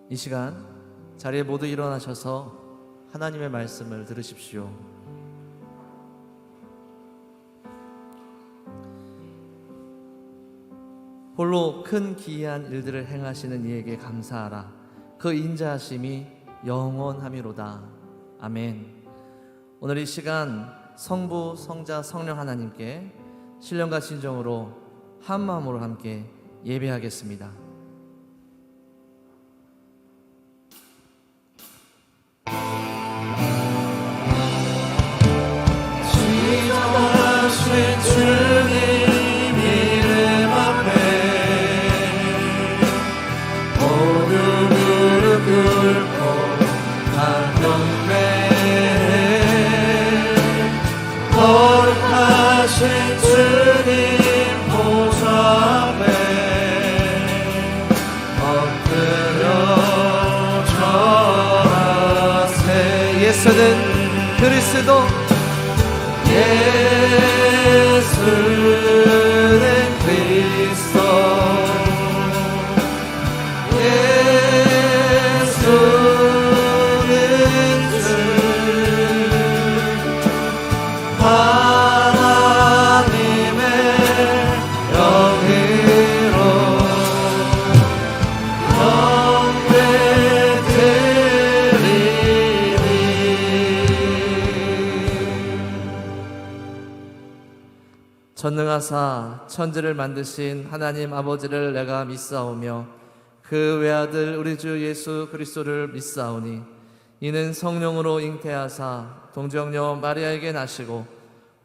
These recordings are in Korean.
이 시간 자리에 모두 일어나셔서 하나님의 말씀을 들으십시오. 홀로 큰 기이한 일들을 행하시는 이에게 감사하라. 그 인자하심이 영원함이로다. 아멘. 오늘 이 시간 성부, 성자, 성령 하나님께 신령과 진정으로 한 마음으로 함께 예배하겠습니다. 지정하신 주님 이름 앞에 모두 무릎 꿇고 한경배 거룩하신 주님 보좌 앞에 엎드려 절하세. 예수는 그리스도, 예수는 그리스도, 예수는 주 하나님의 영으로 영광 드리리. 전능하사 천지를 만드신 하나님 아버지를 내가 믿사오며 그 외아들 우리 주 예수 그리스도를 믿사오니 이는 성령으로 잉태하사 동정녀 마리아에게 나시고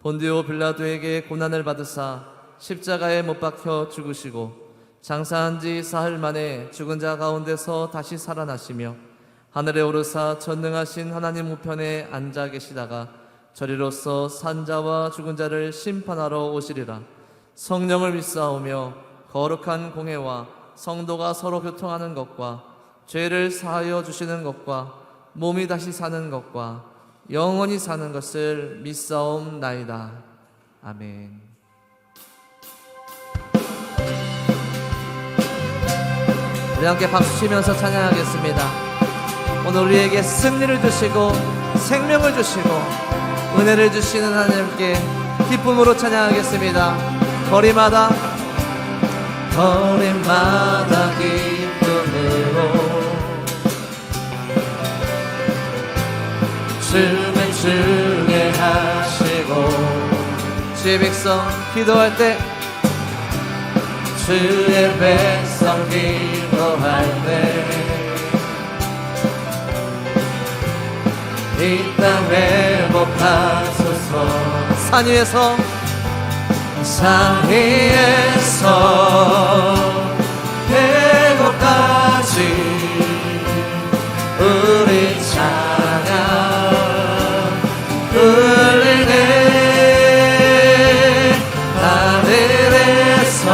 본디오 빌라도에게 고난을 받으사 십자가에 못 박혀 죽으시고 장사한 지 사흘 만에 죽은 자 가운데서 다시 살아나시며 하늘에 오르사 전능하신 하나님 우편에 앉아 계시다가 저리로서 산자와 죽은 자를 심판하러 오시리라. 성령을 믿사오며 거룩한 공회와 성도가 서로 교통하는 것과 죄를 사하여 주시는 것과 몸이 다시 사는 것과 영원히 사는 것을 믿사옵나이다. 아멘. 우리 함께 박수치면서 찬양하겠습니다. 오늘 우리에게 승리를 주시고 생명을 주시고 은혜를 주시는 하나님께 기쁨으로 찬양하겠습니다. 거리마다 기쁨으로 춤을 추게 하시고 주의 백성 기도할 때 주의 백성 기도할 때 이 땅 회복하소서. 산 위에서 대곳까지 우리 찬양 울리네. 하늘에서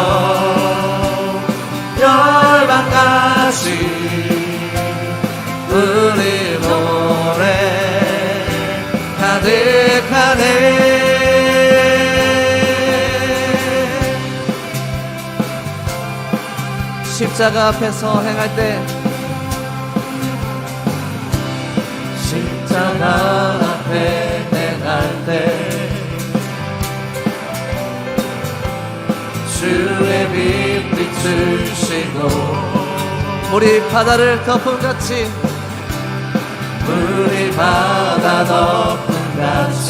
열방까지 우리 노래 가득하네. 십자가 앞에서 행할 때 십자가 앞에 행할 때 주의 빛 비추시고 우리 바다를 덮음같이 우리 바다 덮음같이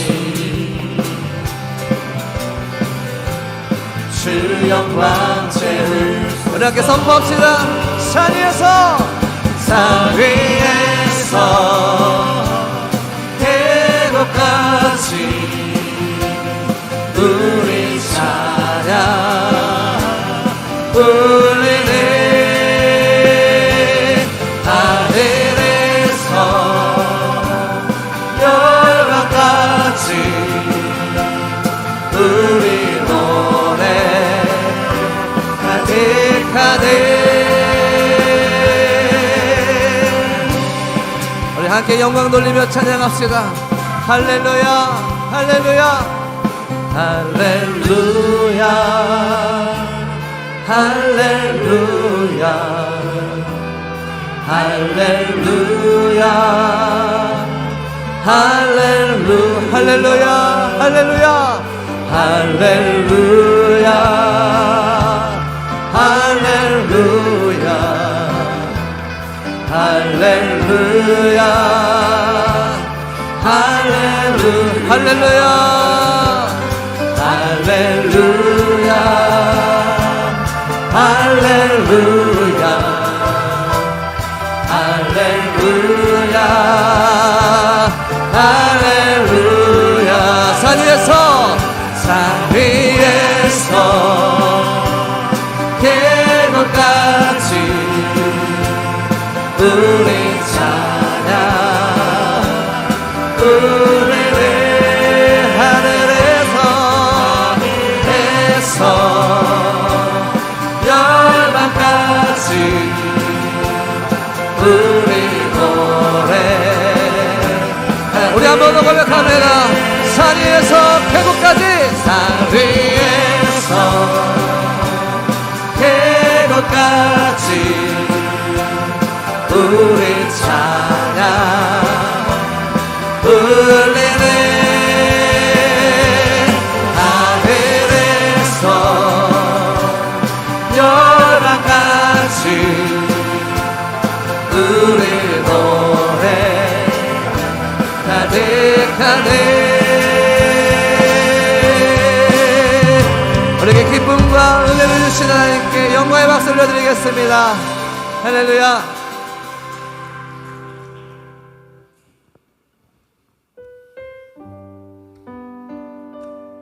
주 영광 채울 우리 함께 선포합시다. 산 위에서 산 위에서 대곳까지 우리 찬양 울리네. 하늘에서 열방까지 우리 노래 가득하네. 우리 함께 영광 돌리며 찬양합시다. 할렐루야 할렐루야 할렐루야 할렐루야 할렐루야 할렐루야 할렐루야 할렐루야 할렐루야 할렐루야 할렐루야 할렐루야 할렐루야 할렐루야 할렐루야 할렐루야 할렐루야 산 위에서 산 위에서 계곡같이 우리 찬양 우리를 하늘에서 열방까지 우리 노래 우리 한번 더 고백합니다. 산 위에서 계곡까지 산 위에서 계곡까지 우리 찬양 울리네 하늘에서 열방까지 우리 노래 가득하네 우리에게 기쁨과 은혜를 주시는 하나님께 영광의 박수 올려드리겠습니다. 할렐루야.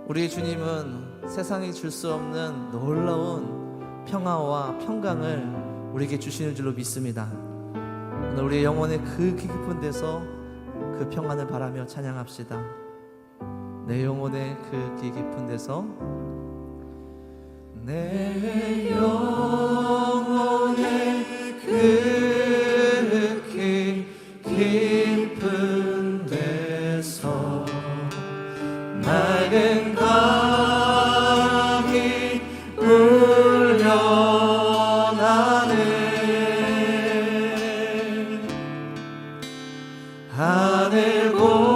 우리 주님은 세상이 줄 수 없는 놀라운 평화와 평강을 우리에게 주시는 줄로 믿습니다. 오늘 우리의 영혼의 그 깊은 데서 그 평안을 바라며 찬양합시다. 내 영혼의 그 깊은 데서 내 영혼의 그 깊은 데서 맑은 강이 울려나네 하늘 곡조가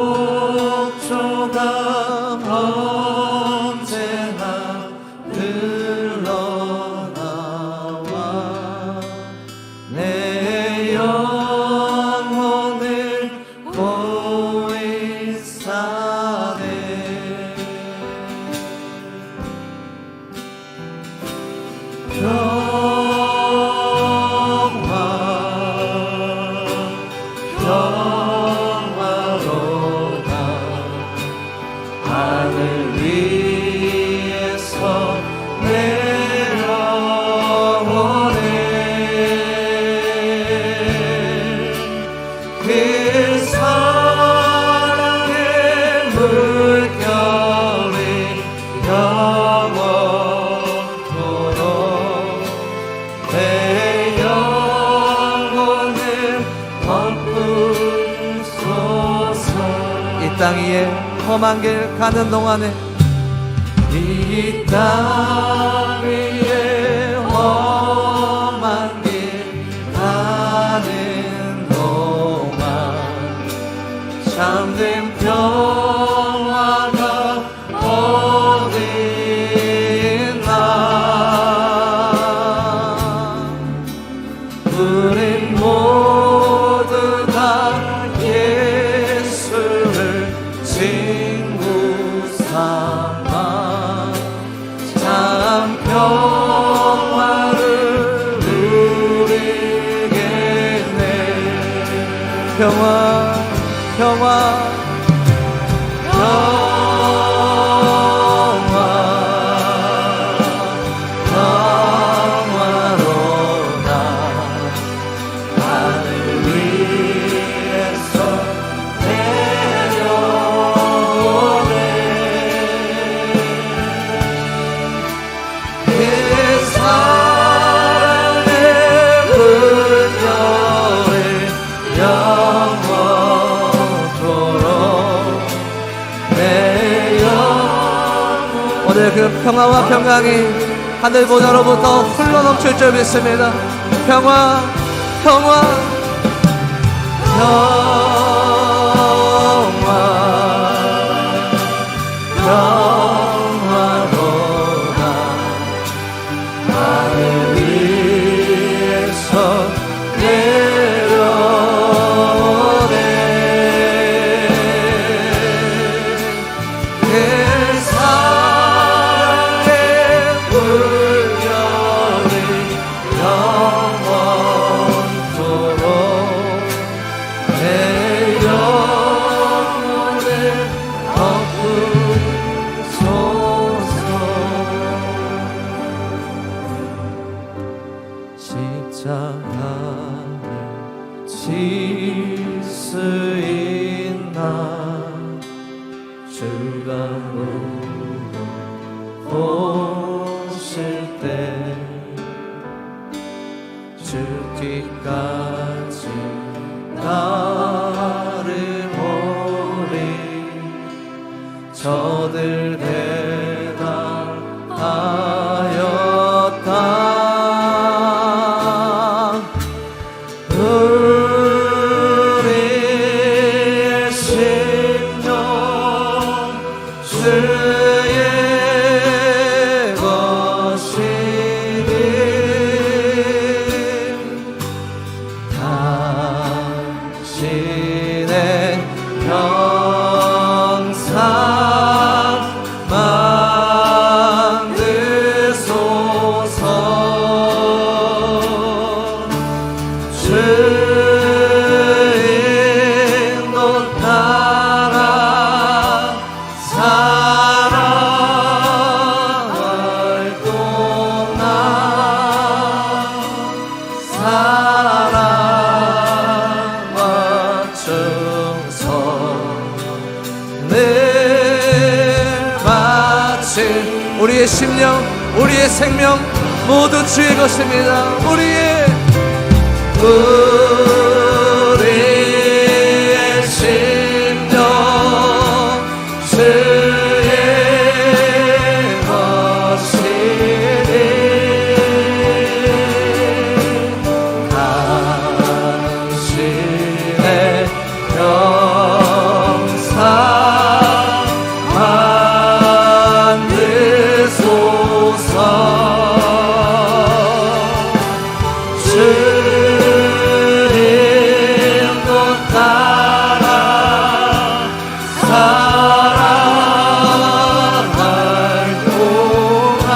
언제나 흘러나와 내 영혼을 보이사네 평화로다 하늘 위에서 내려오네 그 사랑의 물결이 영원토록 내 영혼을 덮으소서 이 땅 위에 험한 길 가는 동안에 이 땅 위에 험한 길 가는 동안 참된 평화가 어디 있나 우린 모두 다 예수를 친구 삼아 참 평화를 누리겠네 평화 평화 평화로다 하늘 위에서 내려오네 그 사랑의 물결이 영원토록 내 영혼 오늘 그 평화와 평강이 하늘보다로부터 흘러넘칠 줄 믿습니다. 평화 평화 평화로다. 하늘 위에서 내려오네. 내 사랑의 물결이 영원토록 내 영혼을 덮으소서. 십자가를 질 수 있나. 주가 보실 때 죽기까지 나를 보리. 저들 대답하였다. 우리의 심령 주의 것이니 당신의 형상 만드소서. 주인도 따라 사랑할 동안 사랑과 충성 늘 바칠 우리의 심령, 우리의 생명 모두 주의 것입니다. 우리의 심령 주의 것이니 당신의 형상 만드소서. 주님도 따라 사랑할 동안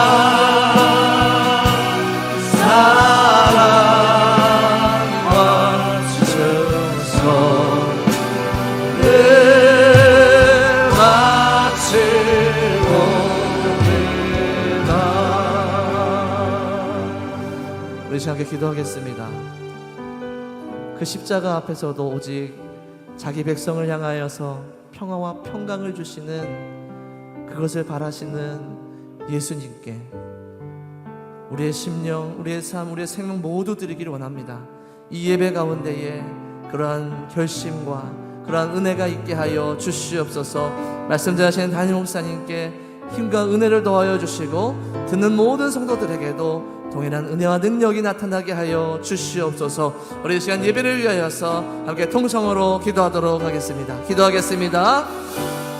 사랑과 충성을 바치옵니다. 우리 함께 기도하겠습니다. 그 십자가 앞에서도 오직 자기 백성을 향하여서 평화와 평강을 주시는 그것을 바라시는 예수님께 우리의 심령, 우리의 삶, 우리의 생명 모두 드리기를 원합니다. 이 예배 가운데에 그러한 결심과 그러한 은혜가 있게 하여 주시옵소서. 말씀 전하시는 담임 목사님께 힘과 은혜를 더하여 주시고 듣는 모든 성도들에게도 동일한 은혜와 능력이 나타나게 하여 주시옵소서. 우리 이 시간 예배를 위하여서 함께 통성으로 기도하도록 하겠습니다. 기도하겠습니다.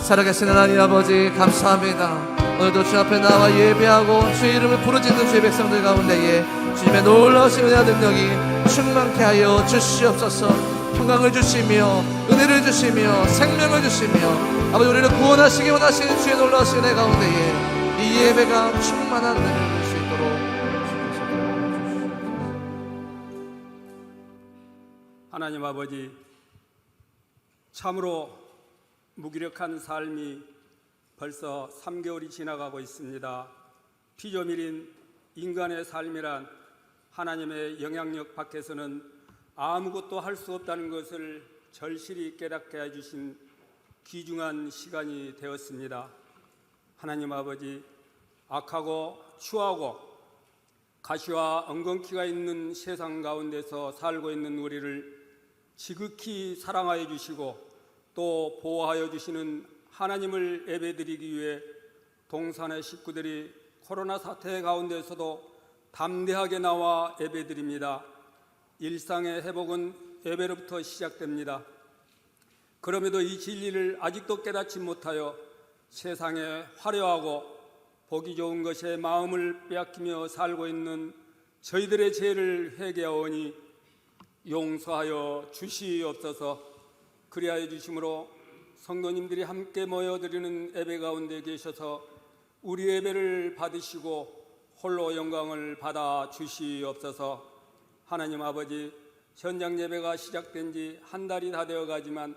살아계신 하나님 아버지 감사합니다. 오늘도 주 앞에 나와 예배하고 주의 이름을 부르짖는 주의 백성들 가운데에 주님의 놀라우신 은혜와 능력이 충만케 하여 주시옵소서. 평강을 주시며 은혜를 주시며 생명을 주시며 아버지 우리를 구원하시기 원하시는 주의 놀라우신 은혜 가운데에 이 예배가 충만한 은혜를 줄 수 있도록 하나님 아버지, 참으로 무기력한 삶이 벌써 3개월이 지나가고 있습니다. 피조물인 인간의 삶이란 하나님의 영향력 밖에서는 아무것도 할 수 없다는 것을 절실히 깨닫게 해주신 귀중한 시간이 되었습니다. 하나님 아버지, 악하고 추하고 가시와 엉겅퀴가 있는 세상 가운데서 살고 있는 우리를 지극히 사랑하여 주시고 또 보호하여 주시는 하나님을 예배드리기 위해 동산의 식구들이 코로나 사태 가운데서도 담대하게 나와 예배드립니다. 일상의 회복은 예배로부터 시작됩니다. 그럼에도 이 진리를 아직도 깨닫지 못하여 세상에 화려하고 보기 좋은 것에 마음을 빼앗기며 살고 있는 저희들의 죄를 회개하오니 용서하여 주시옵소서. 그리하여 주심으로 성도님들이 함께 모여드리는 예배 가운데 계셔서 우리 예배를 받으시고 홀로 영광을 받아 주시옵소서. 하나님 아버지, 현장 예배가 시작된 지 한 달이 다 되어 가지만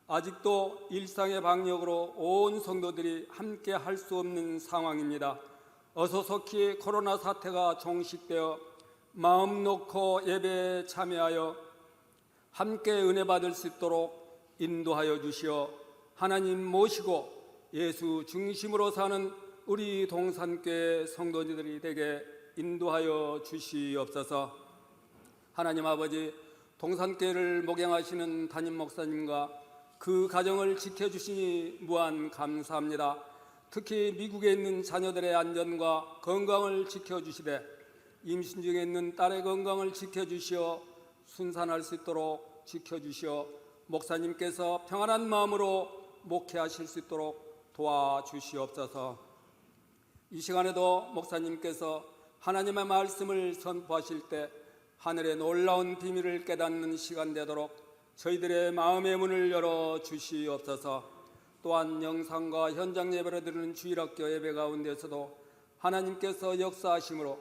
아직도 일상의 방역으로 온 성도들이 함께 할 수 없는 상황입니다. 어서 속히 코로나 사태가 종식되어 마음 놓고 예배에 참여하여 함께 은혜 받을 수 있도록 인도하여 주시어 하나님 모시고 예수 중심으로 사는 우리 동산교회 성도들이 되게 인도하여 주시옵소서. 하나님 아버지, 동산교회를 목양하시는 담임 목사님과 그 가정을 지켜주시니 무한 감사합니다. 특히 미국에 있는 자녀들의 안전과 건강을 지켜주시되 임신 중에 있는 딸의 건강을 지켜주시어 순산할 수 있도록 지켜주시어 목사님께서 평안한 마음으로 목회하실 수 있도록 도와주시옵소서. 이 시간에도 목사님께서 하나님의 말씀을 선포하실 때 하늘의 놀라운 비밀을 깨닫는 시간 되도록 저희들의 마음의 문을 열어 주시옵소서. 또한 영상과 현장 예배를 드리는 주일학교 예배 가운데서도 하나님께서 역사하심으로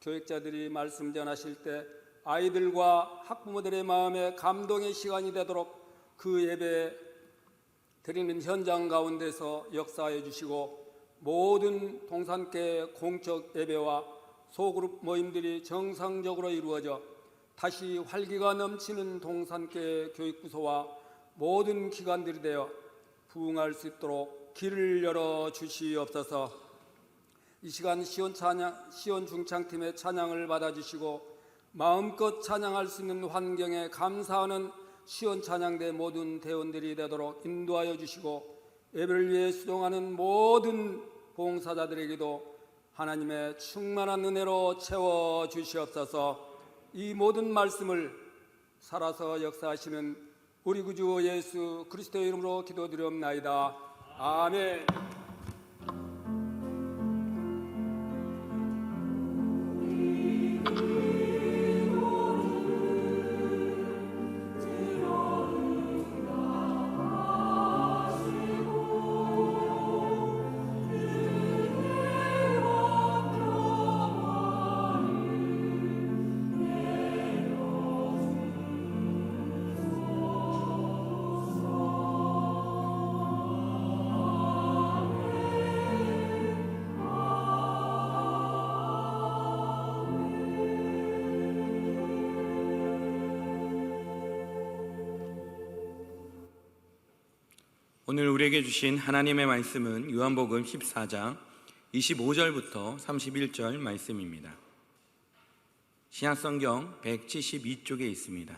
교육자들이 말씀 전하실 때 아이들과 학부모들의 마음에 감동의 시간이 되도록 그 예배 드리는 현장 가운데서 역사해 주시고 모든 동산교회 공적 예배와 소그룹 모임들이 정상적으로 이루어져 다시 활기가 넘치는 동산교회 교육부서와 모든 기관들이 되어 부흥할 수 있도록 길을 열어 주시옵소서. 이 시간 시온 중창팀의 찬양을 받아주시고 마음껏 찬양할 수 있는 환경에 감사하는 시온 찬양대 모든 대원들이 되도록 인도하여 주시고 예배를 위해 수동하는 모든 봉사자들에게도 하나님의 충만한 은혜로 채워 주시옵소서. 이 모든 말씀을 살아서 역사하시는 우리 구주 예수 그리스도의 이름으로 기도드리옵나이다. 아멘. 오늘 우리에게 주신 하나님의 말씀은 요한복음 14장 25절부터 31절 말씀입니다. 신약성경 172쪽에 있습니다.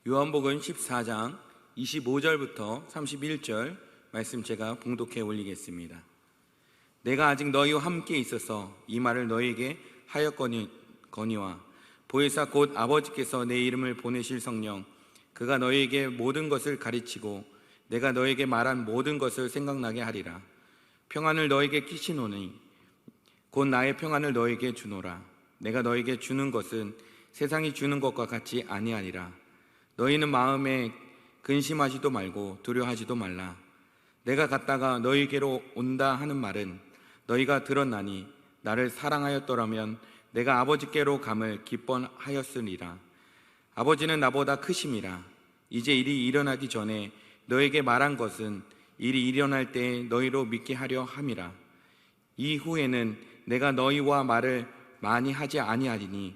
요한복음 14장 25절부터 31절 말씀 제가 봉독해 올리겠습니다. 내가 아직 너희와 함께 있어서 이 말을 너희에게 하였거니와 보혜사 곧 아버지께서 내 이름을 보내실 성령 그가 너희에게 모든 것을 가르치고 내가 너희에게 말한 모든 것을 생각나게 하리라. 평안을 너희에게 끼치노니 곧 나의 평안을 너희에게 주노라. 내가 너희에게 주는 것은 세상이 주는 것과 같이 아니하니라. 너희는 마음에 근심하지도 말고 두려워하지도 말라. 내가 갔다가 너희에게로 온다 하는 말은 너희가 들었나니 나를 사랑하였더라면 내가 아버지께로 감을 기뻐하였으리라. 아버지는 나보다 크심이라. 이제 일이 일어나기 전에 너에게 말한 것은 일이 일어날 때에 너희로 믿게 하려 함이라. 이후에는 내가 너희와 말을 많이 하지 아니하리니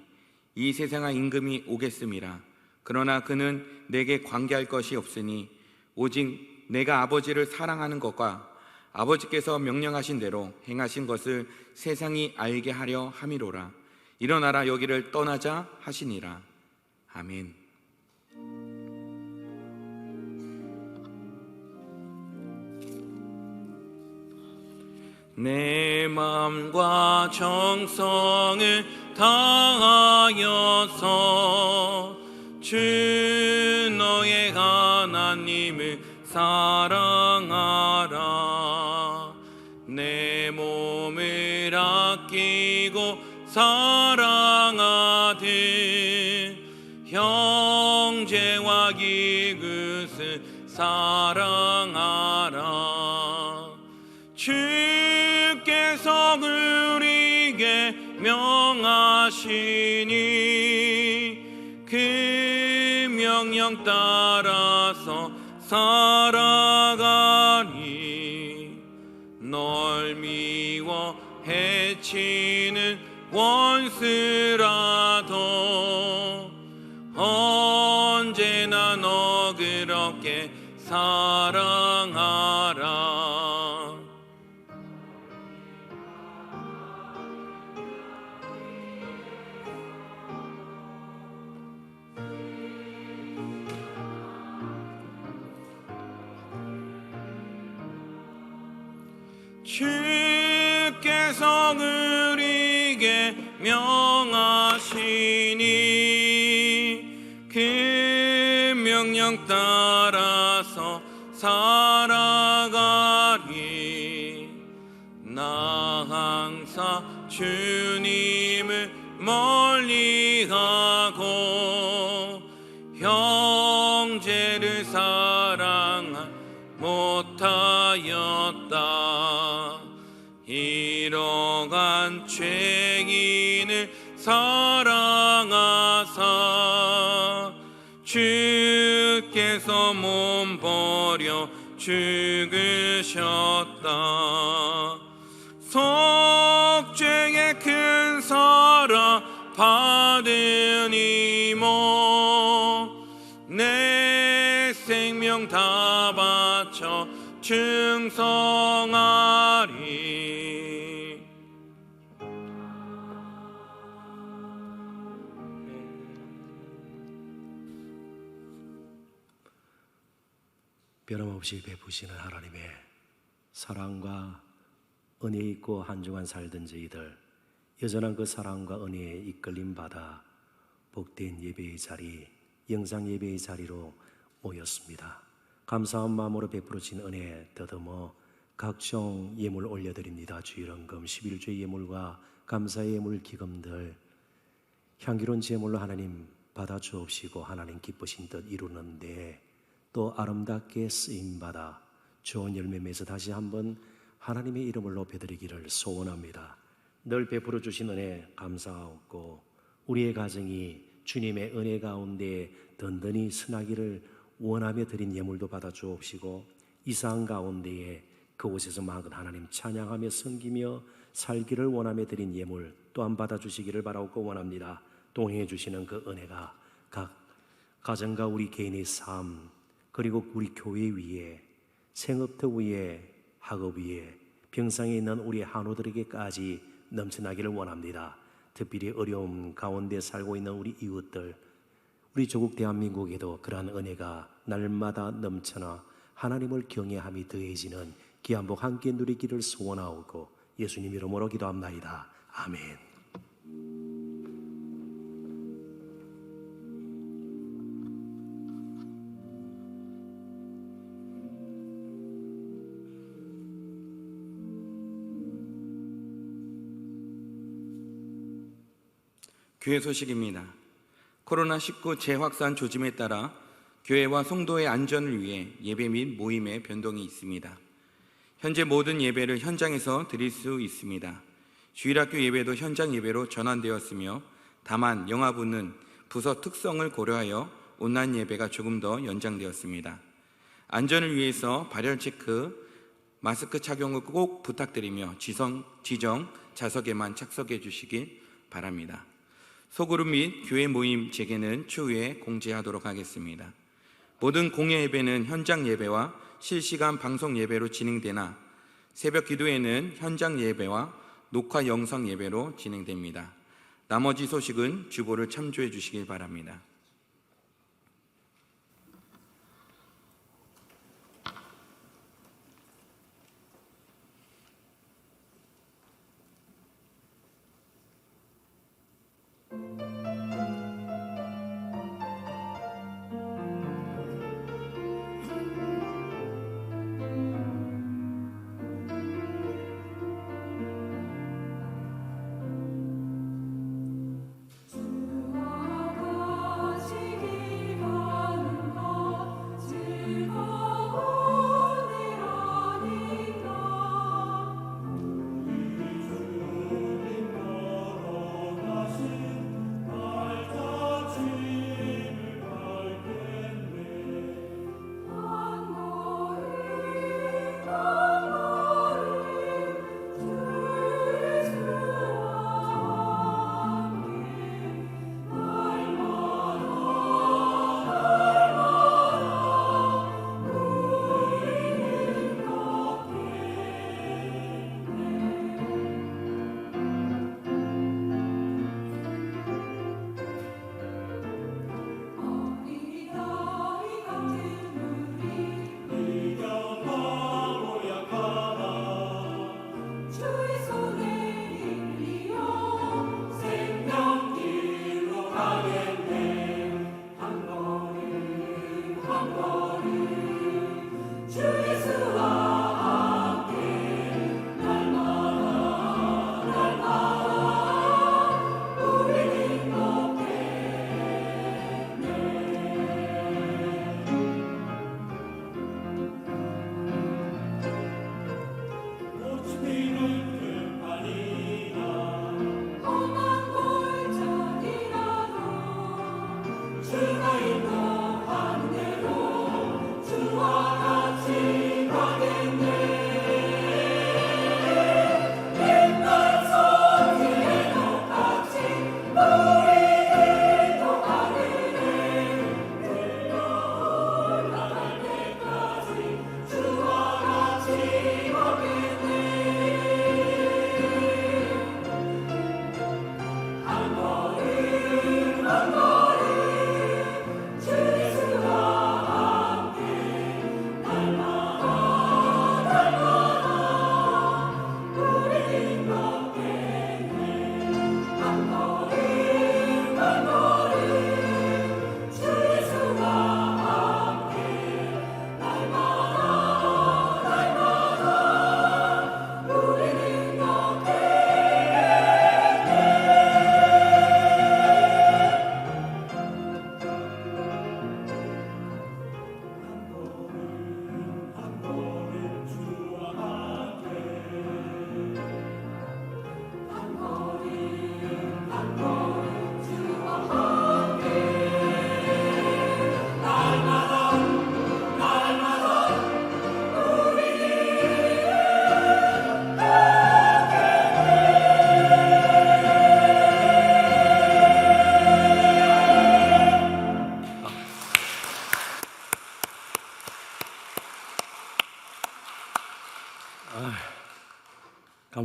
이 세상의 임금이 오겠음이라. 그러나 그는 내게 관계할 것이 없으니 오직 내가 아버지를 사랑하는 것과 아버지께서 명령하신 대로 행하신 것을 세상이 알게 하려 함이로라. 일어나라 여기를 떠나자 하시니라. 아멘. 내 마음과 정성을 다하여서 주 너의 하나님을 사랑하라. 내 몸을 아끼고 사랑하듯 형제와 이웃을 사랑하라. 주께서 우리에게 명하시니 그 명령 따라서 살아가니 널 미워 해치는 원수라도 언제나 너그럽게 사랑하라. 주께서 우리에게 명하시니 그 명령 따라서 살아가리. 나 항상 주님을 멀리하고 형제를 사랑하 못하였다. 이러한 죄인을 사랑하사 주께서 몸 버려 죽으셨다. 속죄의 큰 사랑 받으니모 내 생명 다 바쳐 충성하리. 변함없이 베푸시는 하나님의 사랑과 은혜 있고 한 주간 살던 저희들 여전한 그 사랑과 은혜에 이끌림 받아 복된 예배의 자리, 영상 예배의 자리로 모였습니다. 감사한 마음으로 베풀어진 은혜 더듬어 각종 예물 올려드립니다. 주일헌금 11주의 예물과 감사의 예물 기금들 향기로운 제물로 하나님 받아주옵시고 하나님 기쁘신 뜻 이루는데 또 아름답게 쓰임받아 좋은 열매 맺어 다시 한번 하나님의 이름을 높여드리기를 소원합니다. 늘 베풀어 주신 은혜 감사하고 우리의 가정이 주님의 은혜 가운데 든든히 서나기를 원하며 드린 예물도 받아 주옵시고 이상 가운데에 그곳에서 마음껏 하나님 찬양하며 섬기며 살기를 원하며 드린 예물 또한 받아 주시기를 바라고 원합니다. 동행해 주시는 그 은혜가 각 가정과 우리 개인의 삶 그리고 우리 교회 위에 생업터 위에 학업 위에 병상에 있는 우리 한우들에게까지 넘쳐나기를 원합니다. 특별히 어려움 가운데 살고 있는 우리 이웃들 우리 조국 대한민국에도 그러한 은혜가 날마다 넘쳐나 하나님을 경외함이 더해지는 귀한 복 함께 누리기를 소원하오고 예수님 이름으로 기도합나이다. 아멘. 교회 소식입니다. 코로나19 재확산 조짐에 따라 교회와 성도의 안전을 위해 예배 및 모임에 변동이 있습니다. 현재 모든 예배를 현장에서 드릴 수 있습니다. 주일학교 예배도 현장 예배로 전환되었으며 다만 영화부는 부서 특성을 고려하여 온라인 예배가 조금 더 연장되었습니다. 안전을 위해서 발열 체크, 마스크 착용을 꼭 부탁드리며 지정 좌석에만 착석해 주시길 바랍니다. 소그룹 및 교회 모임 재개는 추후에 공지하도록 하겠습니다. 모든 공예 예배는 현장 예배와 실시간 방송 예배로 진행되나 새벽 기도회는 현장 예배와 녹화 영상 예배로 진행됩니다. 나머지 소식은 주보를 참조해 주시길 바랍니다.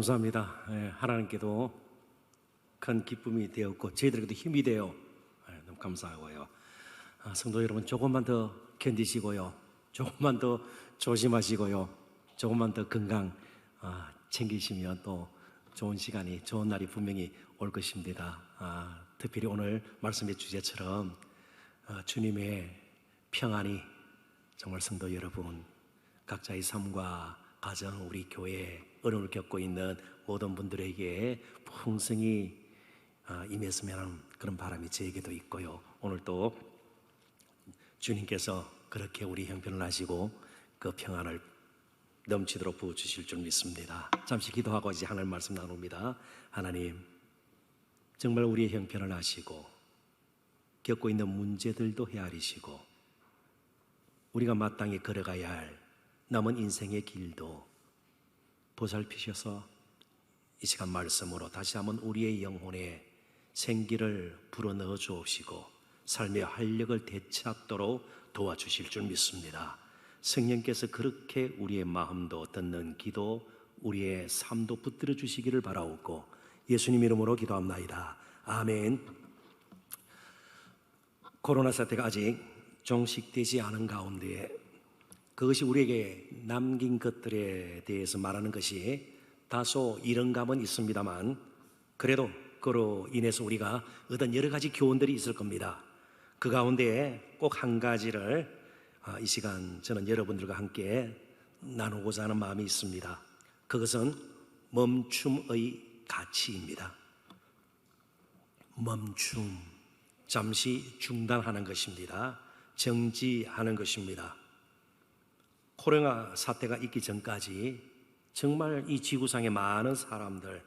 감사합니다. 하나님께도 큰 기쁨이 되었고 저희들에게도 힘이 되어 너무 감사하고요. 성도 여러분, 조금만 더 견디시고요, 조금만 더 조심하시고요, 조금만 더 건강 챙기시면 또 좋은 시간이, 좋은 날이 분명히 올 것입니다. 특별히 오늘 말씀의 주제처럼 주님의 평안이 정말 성도 여러분, 각자의 삶과 가정, 우리 교회 어려움을 겪고 있는 모든 분들에게 풍성히 임했으면 하는 그런 바람이 저에게도 있고요. 오늘 또 주님께서 그렇게 우리 형편을 아시고 그 평안을 넘치도록 부어주실 줄 믿습니다. 잠시 기도하고 이제 하나님 말씀 나눕니다. 하나님, 정말 우리의 형편을 아시고 겪고 있는 문제들도 헤아리시고 우리가 마땅히 걸어가야 할 남은 인생의 길도 보살피셔서 이 시간 말씀으로 다시 한번 우리의 영혼에 생기를 불어넣어 주옵시고 삶의 활력을 되찾도록 도와주실 줄 믿습니다. 성령께서 그렇게 우리의 마음도 듣는 기도, 우리의 삶도 붙들어 주시기를 바라옵고 예수님 이름으로 기도합나이다. 아멘. 코로나 사태가 아직 종식되지 않은 가운데 그것이 우리에게 남긴 것들에 대해서 말하는 것이 다소 이런 감은 있습니다만 그래도 그로 인해서 우리가 얻은 여러 가지 교훈들이 있을 겁니다. 그 가운데 꼭 한 가지를 이 시간 저는 여러분들과 함께 나누고자 하는 마음이 있습니다. 그것은 멈춤의 가치입니다. 멈춤, 잠시 중단하는 것입니다. 정지하는 것입니다. 코로나 사태가 있기 전까지 정말 이 지구상의 많은 사람들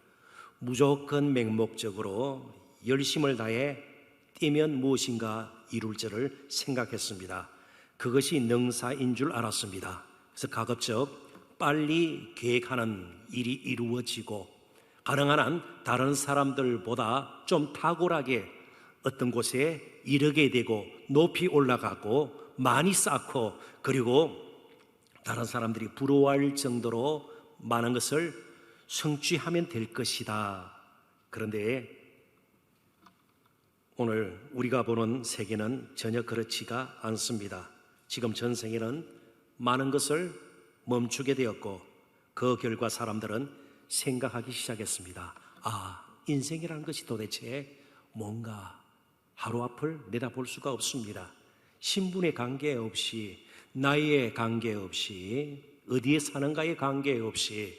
무조건 맹목적으로 열심을 다해 뛰면 무엇인가 이룰 줄을 생각했습니다. 그것이 능사인 줄 알았습니다. 그래서 가급적 빨리 계획하는 일이 이루어지고 가능한 한 다른 사람들보다 좀 탁월하게 어떤 곳에 이르게 되고 높이 올라가고 많이 쌓고 그리고 다른 사람들이 부러워할 정도로 많은 것을 성취하면 될 것이다. 그런데 오늘 우리가 보는 세계는 전혀 그렇지가 않습니다. 지금 전 세계는 많은 것을 멈추게 되었고 그 결과 사람들은 생각하기 시작했습니다. 인생이라는 것이 도대체 뭔가 하루 앞을 내다볼 수가 없습니다. 신분에 관계없이 나이에 관계없이 어디에 사는가에 관계없이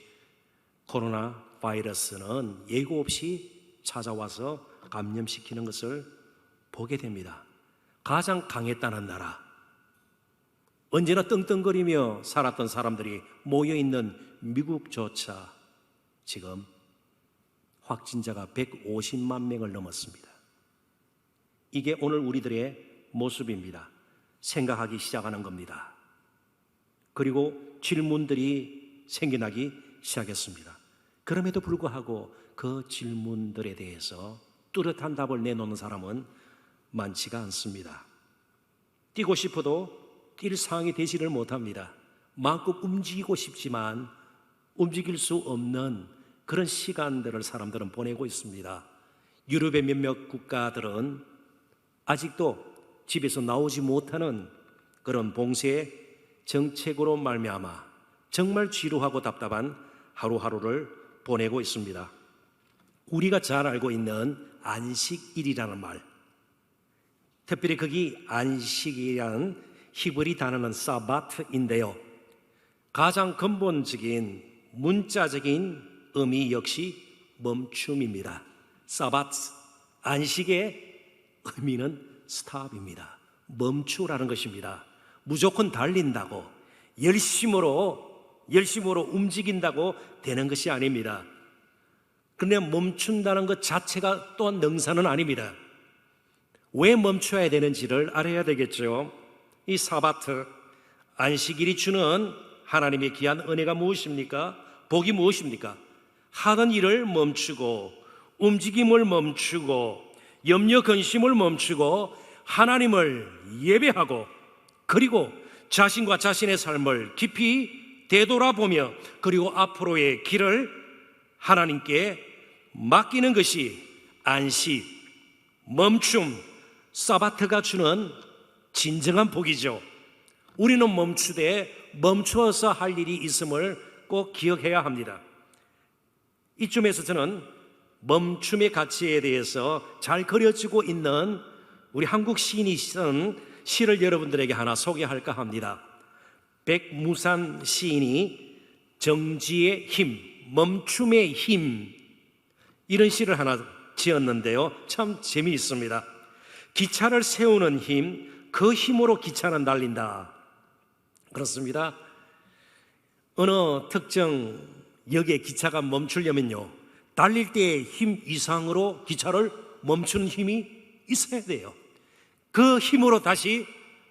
코로나 바이러스는 예고 없이 찾아와서 감염시키는 것을 보게 됩니다. 가장 강했다는 나라, 언제나 떵떵거리며 살았던 사람들이 모여있는 미국조차 지금 확진자가 150만 명을 넘었습니다. 이게 오늘 우리들의 모습입니다. 생각하기 시작하는 겁니다. 그리고 질문들이 생겨나기 시작했습니다. 그럼에도 불구하고 그 질문들에 대해서 뚜렷한 답을 내놓는 사람은 많지가 않습니다. 뛰고 싶어도 뛸 상황이 되지를 못합니다. 마음껏 움직이고 싶지만 움직일 수 없는 그런 시간들을 사람들은 보내고 있습니다. 유럽의 몇몇 국가들은 아직도 집에서 나오지 못하는 그런 봉쇄 정책으로 말미암아 정말 지루하고 답답한 하루하루를 보내고 있습니다. 우리가 잘 알고 있는 안식일이라는 말, 특별히 거기 안식이라는 히브리 단어는 사바트인데요. 가장 근본적인 문자적인 의미 역시 멈춤입니다. 사바트, 안식의 의미는 스탑입니다. 멈추라는 것입니다. 무조건 달린다고 열심으로 움직인다고 되는 것이 아닙니다. 그런데 멈춘다는 것 자체가 또한 능사는 아닙니다. 왜 멈춰야 되는지를 알아야 되겠죠. 이 사바트, 안식일이 주는 하나님의 귀한 은혜가 무엇입니까? 복이 무엇입니까? 하던 일을 멈추고 움직임을 멈추고 염려 근심을 멈추고 하나님을 예배하고 그리고 자신과 자신의 삶을 깊이 되돌아보며 그리고 앞으로의 길을 하나님께 맡기는 것이 안식, 멈춤, 사바트가 주는 진정한 복이죠. 우리는 멈추되 멈추어서 할 일이 있음을 꼭 기억해야 합니다. 이쯤에서 저는 멈춤의 가치에 대해서 잘 그려지고 있는 우리 한국 시인이 쓴 시를 여러분들에게 하나 소개할까 합니다. 백무산 시인이 정지의 힘, 멈춤의 힘, 이런 시를 하나 지었는데요, 참 재미있습니다. 기차를 세우는 힘, 그 힘으로 기차는 달린다. 그렇습니다. 어느 특정 역에 기차가 멈추려면요, 달릴 때의 힘 이상으로 기차를 멈추는 힘이 있어야 돼요. 그 힘으로 다시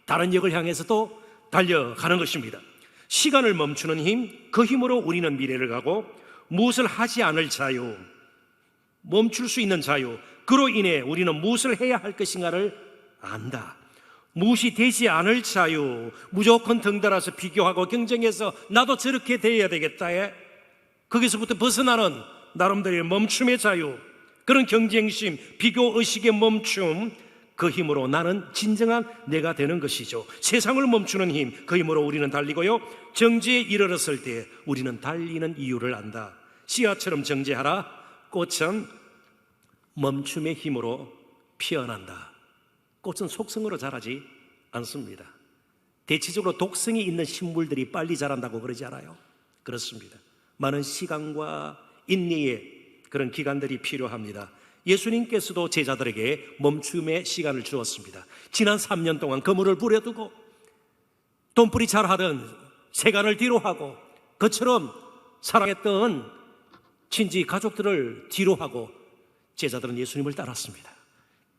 다른 역을 향해서 또 달려가는 것입니다. 시간을 멈추는 힘, 그 힘으로 우리는 미래를 가고, 무엇을 하지 않을 자유, 멈출 수 있는 자유, 그로 인해 우리는 무엇을 해야 할 것인가를 안다. 무엇이 되지 않을 자유, 무조건 덩달아서 비교하고 경쟁해서 나도 저렇게 돼야 되겠다에 거기서부터 벗어나는 나름대로의 멈춤의 자유, 그런 경쟁심, 비교의식의 멈춤, 그 힘으로 나는 진정한 내가 되는 것이죠. 세상을 멈추는 힘, 그 힘으로 우리는 달리고요, 정지에 이르렀을 때 우리는 달리는 이유를 안다. 씨앗처럼 정지하라. 꽃은 멈춤의 힘으로 피어난다. 꽃은 속성으로 자라지 않습니다. 대체적으로 독성이 있는 식물들이 빨리 자란다고 그러지 않아요? 그렇습니다. 많은 시간과 인내의 그런 기간들이 필요합니다. 예수님께서도 제자들에게 멈춤의 시간을 주었습니다. 지난 3년 동안 그물을 부려두고 돈벌이 잘하던 세간을 뒤로 하고 그처럼 사랑했던 친지 가족들을 뒤로 하고 제자들은 예수님을 따랐습니다.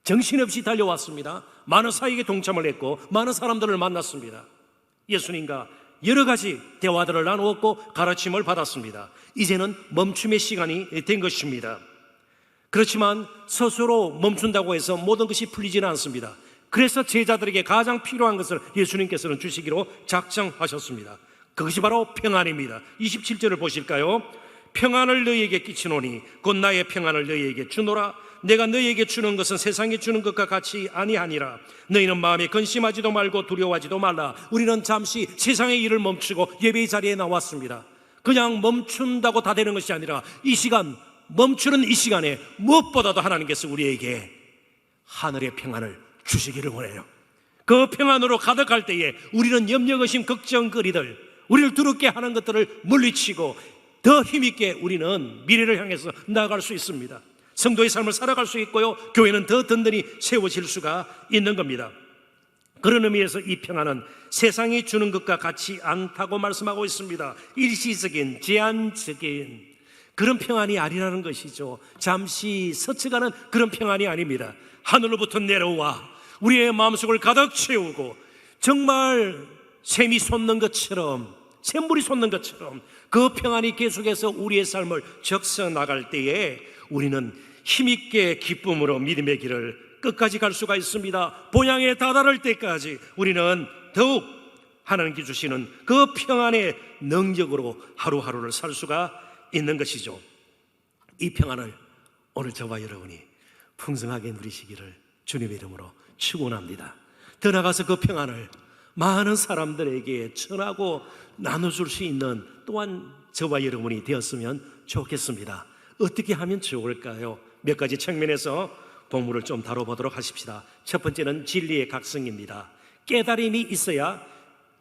정신없이 달려왔습니다. 많은 사역에 동참을 했고 많은 사람들을 만났습니다. 예수님과 여러 가지 대화들을 나누었고 가르침을 받았습니다. 이제는 멈춤의 시간이 된 것입니다. 그렇지만 스스로 멈춘다고 해서 모든 것이 풀리지는 않습니다. 그래서 제자들에게 가장 필요한 것을 예수님께서는 주시기로 작정하셨습니다. 그것이 바로 평안입니다. 27절을 보실까요? 평안을 너희에게 끼치노니 곧 나의 평안을 너희에게 주노라. 내가 너희에게 주는 것은 세상에 주는 것과 같이 아니하니라. 너희는 마음에 근심하지도 말고 두려워하지도 말라. 우리는 잠시 세상의 일을 멈추고 예배의 자리에 나왔습니다. 그냥 멈춘다고 다 되는 것이 아니라 이 시간, 멈추는 이 시간에 무엇보다도 하나님께서 우리에게 하늘의 평안을 주시기를 원해요. 그 평안으로 가득할 때에 우리는 염려, 의심, 걱정거리들, 우리를 두렵게 하는 것들을 물리치고 더 힘있게 우리는 미래를 향해서 나아갈 수 있습니다. 성도의 삶을 살아갈 수 있고요, 교회는 더 든든히 세워질 수가 있는 겁니다. 그런 의미에서 이 평안은 세상이 주는 것과 같이 않다고 말씀하고 있습니다. 일시적인, 제한적인 그런 평안이 아니라는 것이죠. 잠시 스쳐가는 그런 평안이 아닙니다. 하늘로부터 내려와 우리의 마음속을 가득 채우고 정말 샘이 솟는 것처럼, 샘물이 솟는 것처럼 그 평안이 계속해서 우리의 삶을 적셔 나갈 때에 우리는 힘있게 기쁨으로 믿음의 길을 끝까지 갈 수가 있습니다. 본향에 다다를 때까지 우리는 더욱 하나님께 주시는 그 평안의 능력으로 하루하루를 살 수가 있는 것이죠. 이 평안을 오늘 저와 여러분이 풍성하게 누리시기를 주님의 이름으로 축원합니다. 더 나아가서 그 평안을 많은 사람들에게 전하고 나눠줄 수 있는 또한 저와 여러분이 되었으면 좋겠습니다. 어떻게 하면 좋을까요? 몇 가지 측면에서 본문을 좀 다뤄보도록 하십시다. 첫 번째는 진리의 각성입니다. 깨달음이 있어야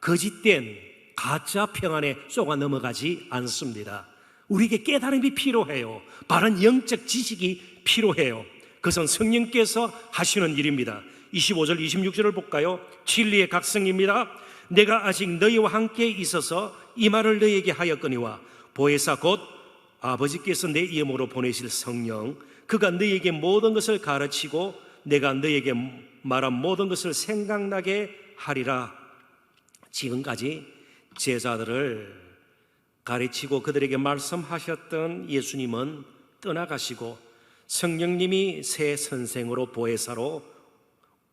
거짓된 가짜 평안에 쏘가 넘어가지 않습니다. 우리에게 깨달음이 필요해요. 바른 영적 지식이 필요해요. 그것은 성령께서 하시는 일입니다. 25절 26절을 볼까요? 진리의 각성입니다. 내가 아직 너희와 함께 있어서 이 말을 너희에게 하였거니와 보혜사 곧 아버지께서 내 이름으로 보내실 성령, 그가 너희에게 모든 것을 가르치고 내가 너희에게 말한 모든 것을 생각나게 하리라. 지금까지 제자들을 가르치고 그들에게 말씀하셨던 예수님은 떠나가시고 성령님이 새 선생으로 보혜사로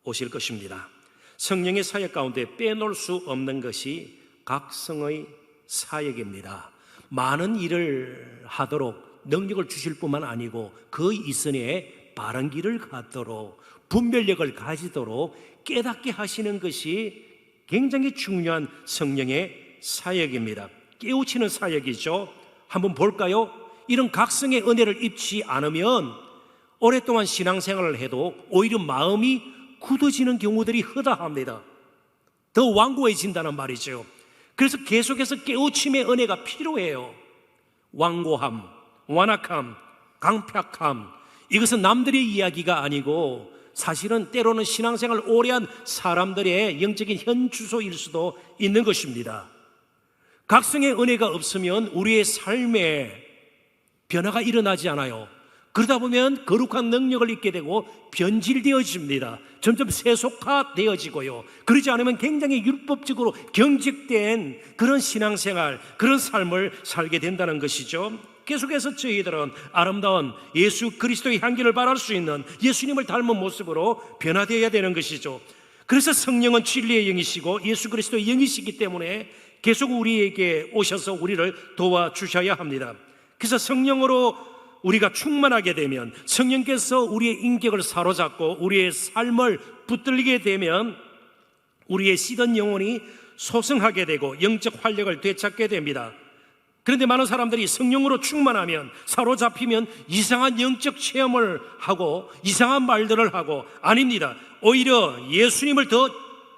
오실 것입니다. 성령의 사역 가운데 빼놓을 수 없는 것이 각성의 사역입니다. 많은 일을 하도록 능력을 주실 뿐만 아니고 그 이선에 바른 길을 갖도록 분별력을 가지도록 깨닫게 하시는 것이 굉장히 중요한 성령의 사역입니다. 깨우치는 사역이죠. 한번 볼까요? 이런 각성의 은혜를 입지 않으면 오랫동안 신앙생활을 해도 오히려 마음이 굳어지는 경우들이 허다합니다. 더 완고해진다는 말이죠. 그래서 계속해서 깨우침의 은혜가 필요해요. 완고함, 완악함, 강팍함, 이것은 남들의 이야기가 아니고 사실은 때로는 신앙생활 오래한 사람들의 영적인 현주소일 수도 있는 것입니다. 각성의 은혜가 없으면 우리의 삶에 변화가 일어나지 않아요. 그러다 보면 거룩한 능력을 잊게 되고 변질되어집니다. 점점 세속화되어지고요. 그러지 않으면 굉장히 율법적으로 경직된 그런 신앙생활, 그런 삶을 살게 된다는 것이죠. 계속해서 저희들은 아름다운 예수 그리스도의 향기를 발할 수 있는 예수님을 닮은 모습으로 변화되어야 되는 것이죠. 그래서 성령은 진리의 영이시고 예수 그리스도의 영이시기 때문에 계속 우리에게 오셔서 우리를 도와주셔야 합니다. 그래서 성령으로 우리가 충만하게 되면, 성령께서 우리의 인격을 사로잡고 우리의 삶을 붙들리게 되면 우리의 시든 영혼이 소성하게 되고 영적 활력을 되찾게 됩니다. 그런데 많은 사람들이 성령으로 충만하면, 사로잡히면 이상한 영적 체험을 하고 이상한 말들을 하고, 아닙니다. 오히려 예수님을 더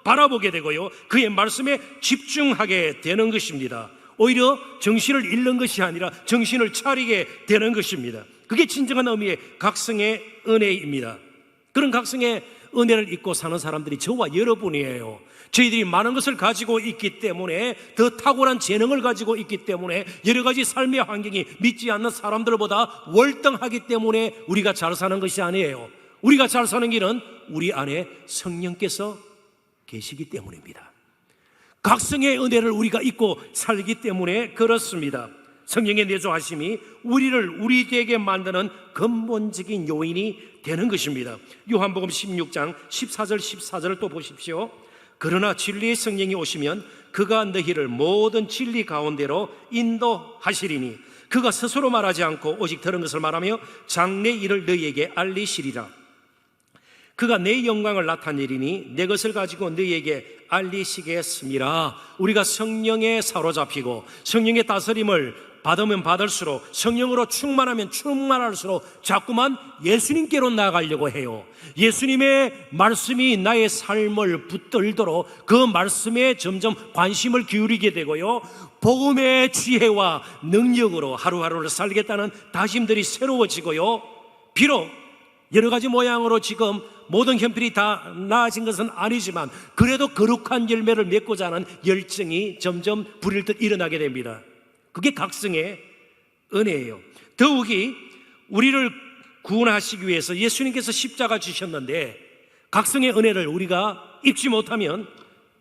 바라보게 되고요, 그의 말씀에 집중하게 되는 것입니다. 오히려 정신을 잃는 것이 아니라 정신을 차리게 되는 것입니다. 그게 진정한 의미의 각성의 은혜입니다. 그런 각성의 은혜를 잊고 사는 사람들이 저와 여러분이에요. 저희들이 많은 것을 가지고 있기 때문에, 더 탁월한 재능을 가지고 있기 때문에, 여러 가지 삶의 환경이 믿지 않는 사람들보다 월등하기 때문에 우리가 잘 사는 것이 아니에요. 우리가 잘 사는 길은 우리 안에 성령께서 계시기 때문입니다. 각성의 은혜를 우리가 잊고 살기 때문에 그렇습니다. 성령의 내조하심이 우리를 우리에게 만드는 근본적인 요인이 되는 것입니다. 요한복음 16장 14절 14절을 또 보십시오. 그러나 진리의 성령이 오시면 그가 너희를 모든 진리 가운데로 인도하시리니 그가 스스로 말하지 않고 오직 들은 것을 말하며 장래 일을 너희에게 알리시리라. 그가 내 영광을 나타내리니 내 것을 가지고 너희에게 알리시겠습니다. 우리가 성령에 사로잡히고 성령의 다스림을 받으면 받을수록, 성령으로 충만하면 충만할수록 자꾸만 예수님께로 나아가려고 해요. 예수님의 말씀이 나의 삶을 붙들도록 그 말씀에 점점 관심을 기울이게 되고요, 복음의 지혜와 능력으로 하루하루를 살겠다는 다짐들이 새로워지고요, 비록 여러 가지 모양으로 지금 모든 형편이 다 나아진 것은 아니지만 그래도 거룩한 열매를 맺고자 하는 열정이 점점 불일 듯 일어나게 됩니다. 그게 각성의 은혜예요. 더욱이 우리를 구원하시기 위해서 예수님께서 십자가 지셨는데, 각성의 은혜를 우리가 입지 못하면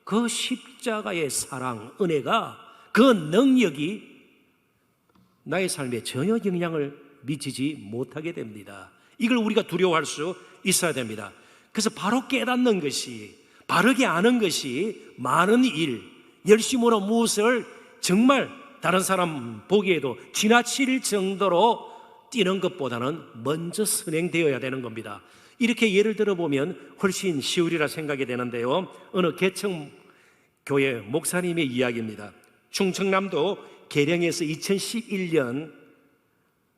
그 십자가의 사랑, 은혜가, 그 능력이 나의 삶에 전혀 영향을 미치지 못하게 됩니다. 이걸 우리가 두려워할 수 있어야 됩니다. 그래서 바로 깨닫는 것이, 바르게 아는 것이 많은 일, 열심으로 무엇을 정말 다른 사람 보기에도 지나칠 정도로 뛰는 것보다는 먼저 선행되어야 되는 겁니다. 이렇게 예를 들어보면 훨씬 쉬우리라 생각이 되는데요, 어느 개척 교회 목사님의 이야기입니다. 충청남도 계령에서 2011년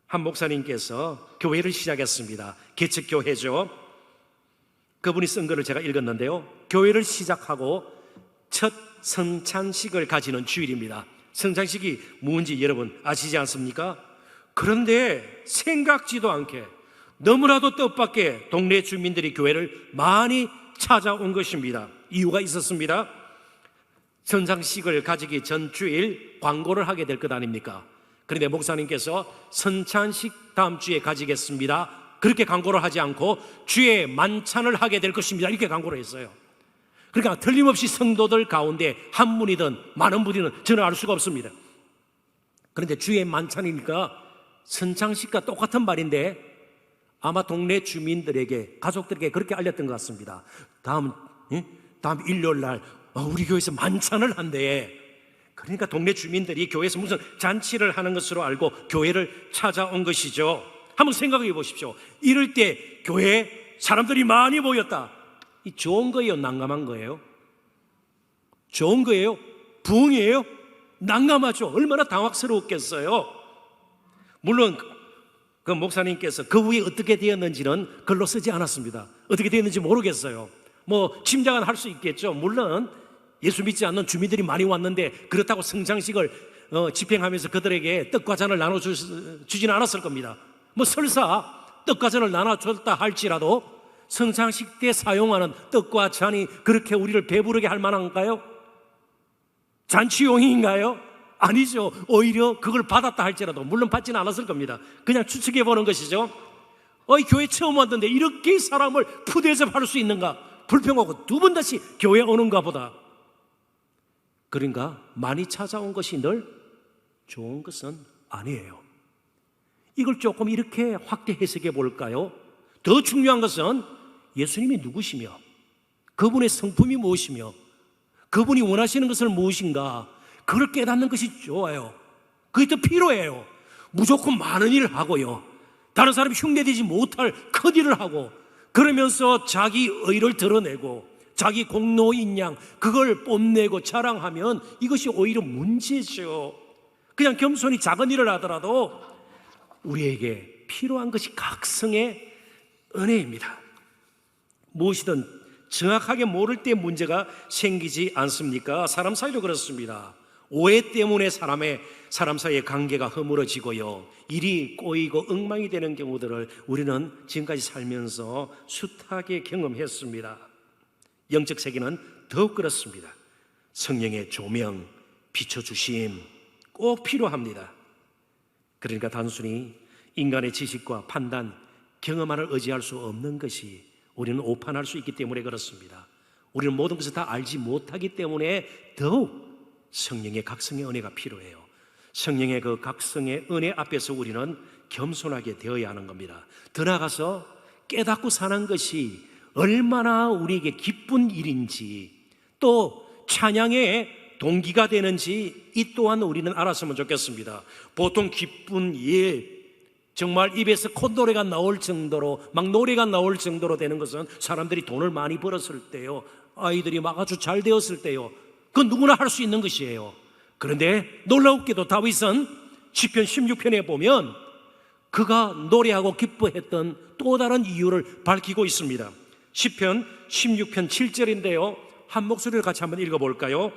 한 목사님께서 교회를 시작했습니다. 개척교회죠. 그분이 쓴 글을 제가 읽었는데요, 교회를 시작하고 첫 성찬식을 가지는 주일입니다. 성찬식이 뭔지 여러분 아시지 않습니까? 그런데 생각지도 않게 너무나도 뜻밖의 동네 주민들이 교회를 많이 찾아온 것입니다. 이유가 있었습니다. 성찬식을 가지기 전 주일 광고를 하게 될 것 아닙니까? 그런데 목사님께서 성찬식 다음 주에 가지겠습니다, 그렇게 광고를 하지 않고 주에 만찬을 하게 될 것입니다, 이렇게 광고를 했어요. 그러니까 틀림없이 성도들 가운데 한 분이든 많은 분이든 저는 알 수가 없습니다. 그런데 주의 만찬이니까 성찬식과 똑같은 말인데 아마 동네 주민들에게, 가족들에게 그렇게 알렸던 것 같습니다. 다음 일요일 날 우리 교회에서 만찬을 한대. 그러니까 동네 주민들이 교회에서 무슨 잔치를 하는 것으로 알고 교회를 찾아온 것이죠. 한번 생각해 보십시오. 이럴 때 교회에 사람들이 많이 모였다. 이 좋은 거예요? 난감한 거예요? 좋은 거예요? 부흥이에요? 난감하죠. 얼마나 당황스러웠겠어요. 물론 그 목사님께서 그 후에 어떻게 되었는지는 글로 쓰지 않았습니다. 어떻게 되었는지 모르겠어요. 뭐 짐작은 할 수 있겠죠. 물론 예수 믿지 않는 주민들이 많이 왔는데 그렇다고 성장식을 집행하면서 그들에게 떡과 잔을 나눠주지는 않았을 겁니다. 뭐 설사 떡과 잔을 나눠줬다 할지라도 성장식 때 사용하는 떡과 잔이 그렇게 우리를 배부르게 할 만한가요? 잔치용인가요? 아니죠. 오히려 그걸 받았다 할지라도, 물론 받지는 않았을 겁니다. 그냥 추측해 보는 것이죠. 교회 처음 왔는데 이렇게 사람을 푸대접할 수 있는가? 불평하고 두 번 다시 교회 오는가 보다. 그러니까 많이 찾아온 것이 늘 좋은 것은 아니에요. 이걸 조금 이렇게 확대 해석해 볼까요? 더 중요한 것은 예수님이 누구시며 그분의 성품이 무엇이며 그분이 원하시는 것을 무엇인가, 그걸 깨닫는 것이 좋아요. 그게 더 필요해요. 무조건 많은 일을 하고요, 다른 사람이 흉내내지 못할 큰 일을 하고, 그러면서 자기 의를 드러내고 자기 공로인 양 그걸 뽐내고 자랑하면 이것이 오히려 문제죠. 그냥 겸손히 작은 일을 하더라도 우리에게 필요한 것이 각성의 은혜입니다. 무엇이든 정확하게 모를 때 문제가 생기지 않습니까? 사람 사이도 그렇습니다. 오해 때문에 사람 사이의 관계가 허물어지고요, 일이 꼬이고 엉망이 되는 경우들을 우리는 지금까지 살면서 숱하게 경험했습니다. 영적 세계는 더욱 그렇습니다. 성령의 조명, 비춰주심 꼭 필요합니다. 그러니까 단순히 인간의 지식과 판단, 경험만을 의지할 수 없는 것이, 우리는 오판할 수 있기 때문에 그렇습니다. 우리는 모든 것을 다 알지 못하기 때문에 더욱 성령의 각성의 은혜가 필요해요. 성령의 그 각성의 은혜 앞에서 우리는 겸손하게 되어야 하는 겁니다. 더 나아가서 깨닫고 사는 것이 얼마나 우리에게 기쁜 일인지, 또 찬양의 동기가 되는지 이 또한 우리는 알았으면 좋겠습니다. 보통 기쁜 일, 정말 입에서 콧노래가 나올 정도로, 막 노래가 나올 정도로 되는 것은 사람들이 돈을 많이 벌었을 때요, 아이들이 막 아주 잘 되었을 때요, 그건 누구나 할 수 있는 것이에요. 그런데 놀랍게도 다윗은 시편 16편에 보면 그가 노래하고 기뻐했던 또 다른 이유를 밝히고 있습니다. 시편 16편 7절인데요, 한 목소리를 같이 한번 읽어볼까요?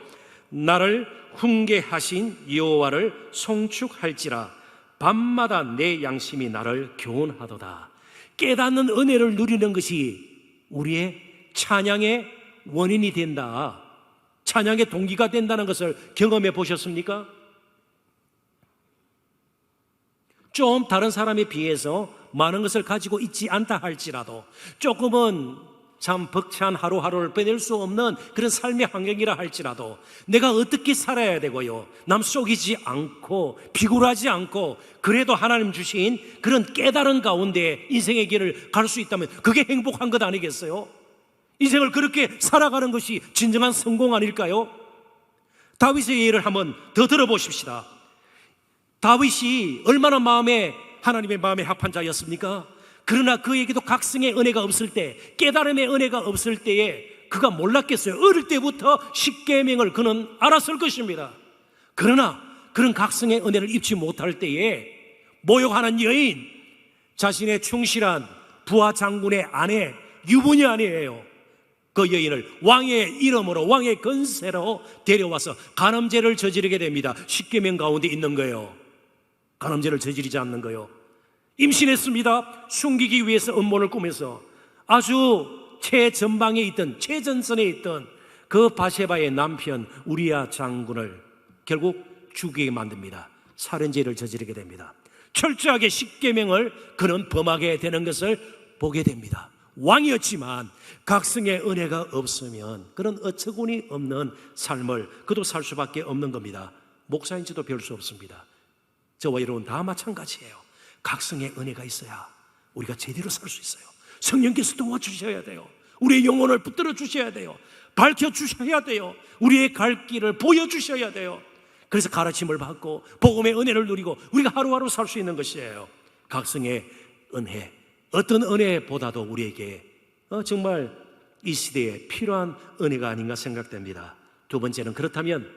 나를 훈계하신 여호와를 송축할지라, 밤마다 내 양심이 나를 교훈하도다. 깨닫는 은혜를 누리는 것이 우리의 찬양의 원인이 된다, 찬양의 동기가 된다는 것을 경험해 보셨습니까? 좀 다른 사람에 비해서 많은 것을 가지고 있지 않다 할지라도, 조금은 참 벅찬 하루하루를 빼낼 수 없는 그런 삶의 환경이라 할지라도 내가 어떻게 살아야 되고요, 남 속이지 않고 비굴하지 않고 그래도 하나님 주신 그런 깨달은 가운데 인생의 길을 갈 수 있다면 그게 행복한 것 아니겠어요? 인생을 그렇게 살아가는 것이 진정한 성공 아닐까요? 다윗의 예를 한번 더 들어보십시다. 다윗이 얼마나 하나님의 마음에 합한 자였습니까? 그러나 그에게도 각성의 은혜가 없을 때, 깨달음의 은혜가 없을 때에 그가 몰랐겠어요? 어릴 때부터 십계명을 그는 알았을 것입니다. 그러나 그런 각성의 은혜를 입지 못할 때에 모욕하는 여인, 자신의 충실한 부하 장군의 아내, 유부녀 아니에요. 그 여인을 왕의 이름으로, 왕의 건세로 데려와서 간음죄를 저지르게 됩니다. 십계명 가운데 있는 거예요. 간음죄를 저지르지 않는 거예요. 임신했습니다. 숨기기 위해서 음모를 꾸면서 아주 최전방에 있던, 최전선에 있던 그 바세바의 남편 우리야 장군을 결국 죽이게 만듭니다. 살인죄를 저지르게 됩니다. 철저하게 십계명을 그는 범하게 되는 것을 보게 됩니다. 왕이었지만 각성의 은혜가 없으면 그런 어처구니 없는 삶을 그도 살 수밖에 없는 겁니다. 목사인지도 별 수 없습니다. 저와 여러분 다 마찬가지예요. 각성의 은혜가 있어야 우리가 제대로 살 수 있어요. 성령께서 도와주셔야 돼요. 우리의 영혼을 붙들어 주셔야 돼요. 밝혀 주셔야 돼요. 우리의 갈 길을 보여주셔야 돼요. 그래서 가르침을 받고 복음의 은혜를 누리고 우리가 하루하루 살 수 있는 것이에요. 각성의 은혜, 어떤 은혜보다도 우리에게 정말 이 시대에 필요한 은혜가 아닌가 생각됩니다. 두 번째는, 그렇다면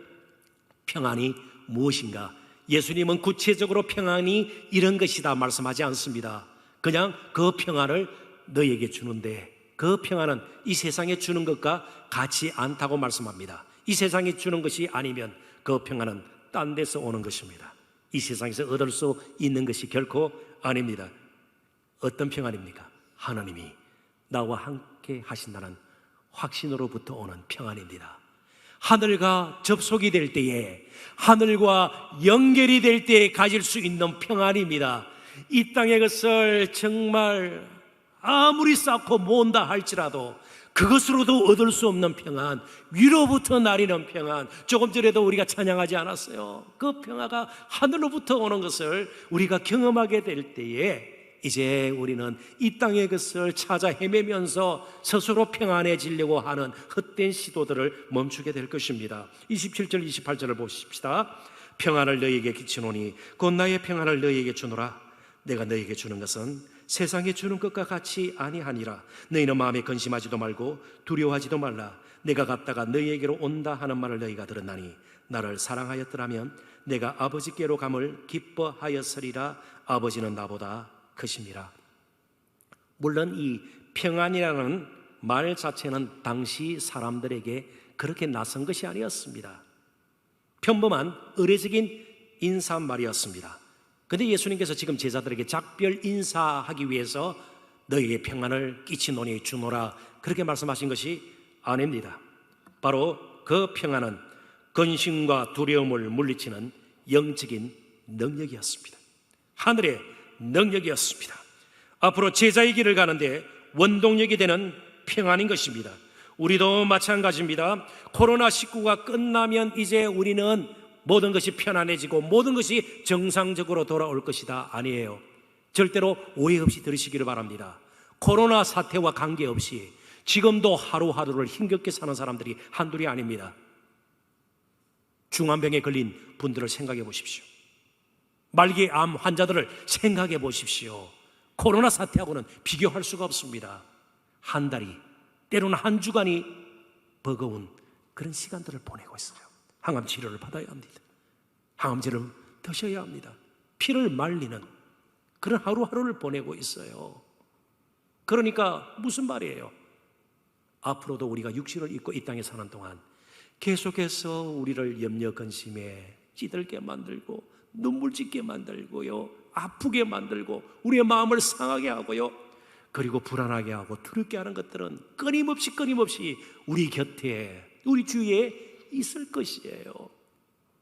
평안이 무엇인가? 예수님은 구체적으로 평안이 이런 것이다 말씀하지 않습니다. 그냥 그 평안을 너에게 주는데 그 평안은 이 세상에 주는 것과 같지 않다고 말씀합니다. 이 세상에 주는 것이 아니면 그 평안은 딴 데서 오는 것입니다. 이 세상에서 얻을 수 있는 것이 결코 아닙니다. 어떤 평안입니까? 하나님이 나와 함께 하신다는 확신으로부터 오는 평안입니다. 하늘과 접속이 될 때에, 하늘과 연결이 될 때에 가질 수 있는 평안입니다. 이 땅의 것을 정말 아무리 쌓고 모은다 할지라도 그것으로도 얻을 수 없는 평안, 위로부터 나리는 평안. 조금 전에도 우리가 찬양하지 않았어요? 그 평화가 하늘로부터 오는 것을 우리가 경험하게 될 때에 이제 우리는 이 땅의 것을 찾아 헤매면서 스스로 평안해지려고 하는 헛된 시도들을 멈추게 될 것입니다. 27절 28절을 보십시다. 평안을 너희에게 끼치노니 곧 나의 평안을 너희에게 주노라. 내가 너희에게 주는 것은 세상에 주는 것과 같이 아니하니라. 너희는 마음에 근심하지도 말고 두려워하지도 말라. 내가 갔다가 너희에게로 온다 하는 말을 너희가 들었나니 나를 사랑하였더라면 내가 아버지께로 감을 기뻐하였으리라. 아버지는 나보다 크심이라. 물론 이 평안이라는 말 자체는 당시 사람들에게 그렇게 낯선 것이 아니었습니다. 평범한 의례적인 인사말이었습니다. 그런데 예수님께서 지금 제자들에게 작별 인사하기 위해서 너희에게 평안을 끼치노니 주노라 그렇게 말씀하신 것이 아닙니다. 바로 그 평안은 근심과 두려움을 물리치는 영적인 능력이었습니다. 하늘의 능력이었습니다. 앞으로 제자의 길을 가는데 원동력이 되는 평안인 것입니다. 우리도 마찬가지입니다. 코로나19가 끝나면 이제 우리는 모든 것이 편안해지고 모든 것이 정상적으로 돌아올 것이다. 아니에요. 절대로 오해 없이 들으시기를 바랍니다. 코로나 사태와 관계없이 지금도 하루하루를 힘겹게 사는 사람들이 한둘이 아닙니다. 중환병에 걸린 분들을 생각해 보십시오. 말기 암 환자들을 생각해 보십시오. 코로나 사태하고는 비교할 수가 없습니다. 한 달이, 때로는 한 주간이 버거운 그런 시간들을 보내고 있어요. 항암 치료를 받아야 합니다. 항암제를 드셔야 합니다. 피를 말리는 그런 하루하루를 보내고 있어요. 그러니까 무슨 말이에요? 앞으로도 우리가 육신을 입고 이 땅에 사는 동안 계속해서 우리를 염려 근심에 찌들게 만들고 눈물 짓게 만들고요, 아프게 만들고 우리의 마음을 상하게 하고요, 그리고 불안하게 하고 두렵게 하는 것들은 끊임없이 우리 곁에, 우리 주위에 있을 것이에요.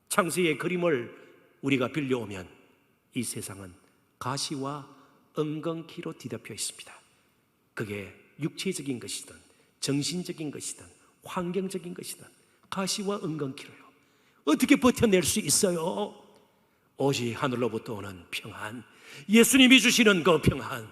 창세의 그림을 우리가 빌려오면 이 세상은 가시와 엉겅퀴로 뒤덮여 있습니다. 그게 육체적인 것이든 정신적인 것이든 환경적인 것이든 가시와 엉겅퀴로요. 어떻게 버텨낼 수 있어요? 오직 하늘로부터 오는 평안, 예수님이 주시는 그 평안,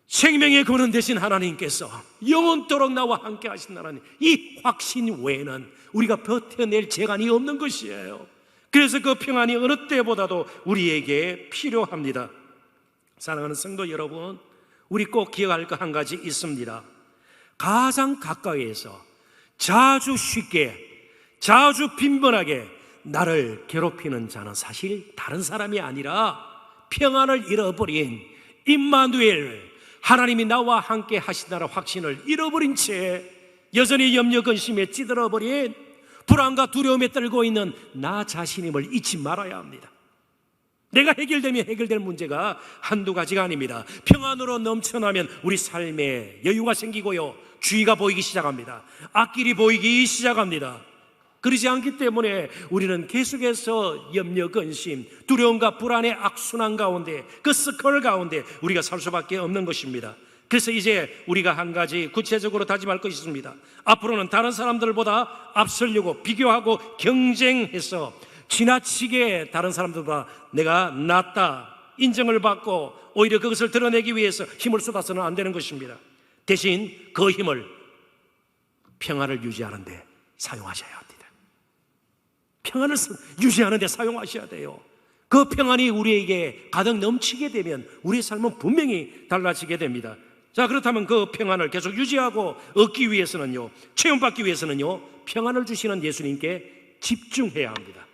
생명의 근원 되신 하나님께서 영원토록 나와 함께 하신다는 이 확신 외에는 우리가 버텨낼 재간이 없는 것이에요. 그래서 그 평안이 어느 때보다도 우리에게 필요합니다. 사랑하는 성도 여러분, 우리 꼭 기억할 것 한 가지 있습니다. 가장 가까이에서 자주 쉽게, 자주 빈번하게 나를 괴롭히는 자는 사실 다른 사람이 아니라 평안을 잃어버린 임마누엘, 하나님이 나와 함께 하신다는 확신을 잃어버린 채 여전히 염려 근심에 찌들어버린, 불안과 두려움에 떨고 있는 나 자신임을 잊지 말아야 합니다. 내가 해결되면 해결될 문제가 한두 가지가 아닙니다. 평안으로 넘쳐나면 우리 삶에 여유가 생기고요, 주의가 보이기 시작합니다. 앞길이 보이기 시작합니다. 그러지 않기 때문에 우리는 계속해서 염려, 근심, 두려움과 불안의 악순환 가운데, 그 스컬 가운데 우리가 살 수밖에 없는 것입니다. 그래서 이제 우리가 한 가지 구체적으로 다짐할 것이 있습니다. 앞으로는 다른 사람들보다 앞서려고 비교하고 경쟁해서 지나치게 다른 사람들보다 내가 낫다 인정을 받고 오히려 그것을 드러내기 위해서 힘을 쏟아서는 안 되는 것입니다. 대신 그 힘을 평안을 유지하는 데 사용하셔야 합니다. 평안을 유지하는 데 사용하셔야 돼요. 그 평안이 우리에게 가득 넘치게 되면 우리의 삶은 분명히 달라지게 됩니다. 자, 그렇다면 그 평안을 계속 유지하고 얻기 위해서는요, 체험받기 위해서는요, 평안을 주시는 예수님께 집중해야 합니다.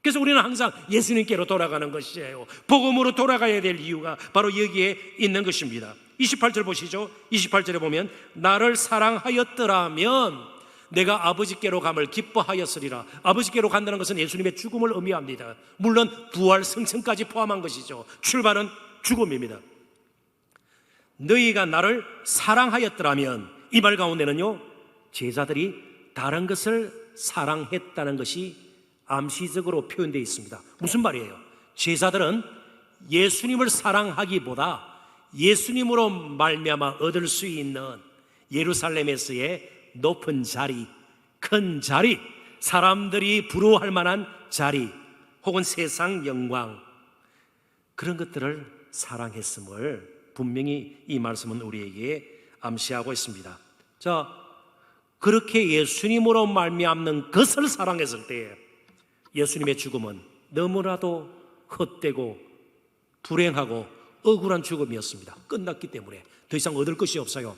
그래서 우리는 항상 예수님께로 돌아가는 것이에요. 복음으로 돌아가야 될 이유가 바로 여기에 있는 것입니다. 28절 보시죠. 28절에 보면 나를 사랑하였더라면 내가 아버지께로 감을 기뻐하였으리라. 아버지께로 간다는 것은 예수님의 죽음을 의미합니다. 물론 부활 승천까지 포함한 것이죠. 출발은 죽음입니다. 너희가 나를 사랑하였더라면, 이 말 가운데는요, 제자들이 다른 것을 사랑했다는 것이 암시적으로 표현되어 있습니다. 무슨 말이에요? 제자들은 예수님을 사랑하기보다 예수님으로 말미암아 얻을 수 있는 예루살렘에서의 높은 자리, 큰 자리, 사람들이 부러워할 만한 자리, 혹은 세상 영광, 그런 것들을 사랑했음을 분명히 이 말씀은 우리에게 암시하고 있습니다. 자, 그렇게 예수님으로 말미암는 것을 사랑했을 때 예수님의 죽음은 너무나도 헛되고 불행하고 억울한 죽음이었습니다. 끝났기 때문에 더 이상 얻을 것이 없어요.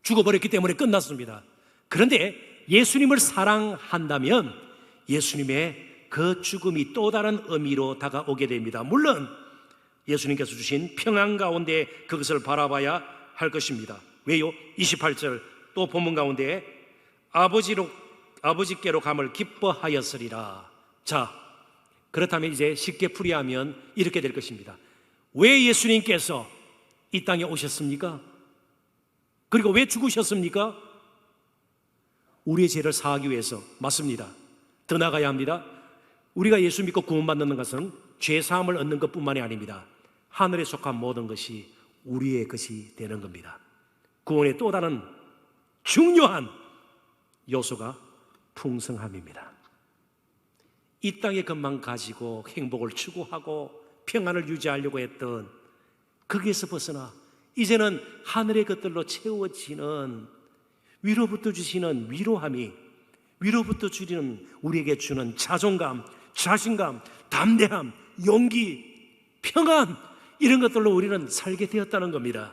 죽어버렸기 때문에 끝났습니다. 그런데 예수님을 사랑한다면 예수님의 그 죽음이 또 다른 의미로 다가오게 됩니다. 물론 예수님께서 주신 평안 가운데 그것을 바라봐야 할 것입니다. 왜요? 28절 또 본문 가운데 아버지께로 감을 기뻐하였으리라. 자, 그렇다면 이제 쉽게 풀이하면 이렇게 될 것입니다. 왜 예수님께서 이 땅에 오셨습니까? 그리고 왜 죽으셨습니까? 우리의 죄를 사하기 위해서. 맞습니다. 더 나가야 합니다. 우리가 예수 믿고 구원받는 것은 죄 사함을 얻는 것뿐만이 아닙니다. 하늘에 속한 모든 것이 우리의 것이 되는 겁니다. 구원의 또 다른 중요한 요소가 풍성함입니다. 이 땅의 것만 가지고 행복을 추구하고 평안을 유지하려고 했던 거기에서 벗어나 이제는 하늘의 것들로 채워지는, 위로부터 주시는 위로함이, 위로부터 주시는 우리에게 주는 자존감, 자신감, 담대함, 용기, 평안, 이런 것들로 우리는 살게 되었다는 겁니다.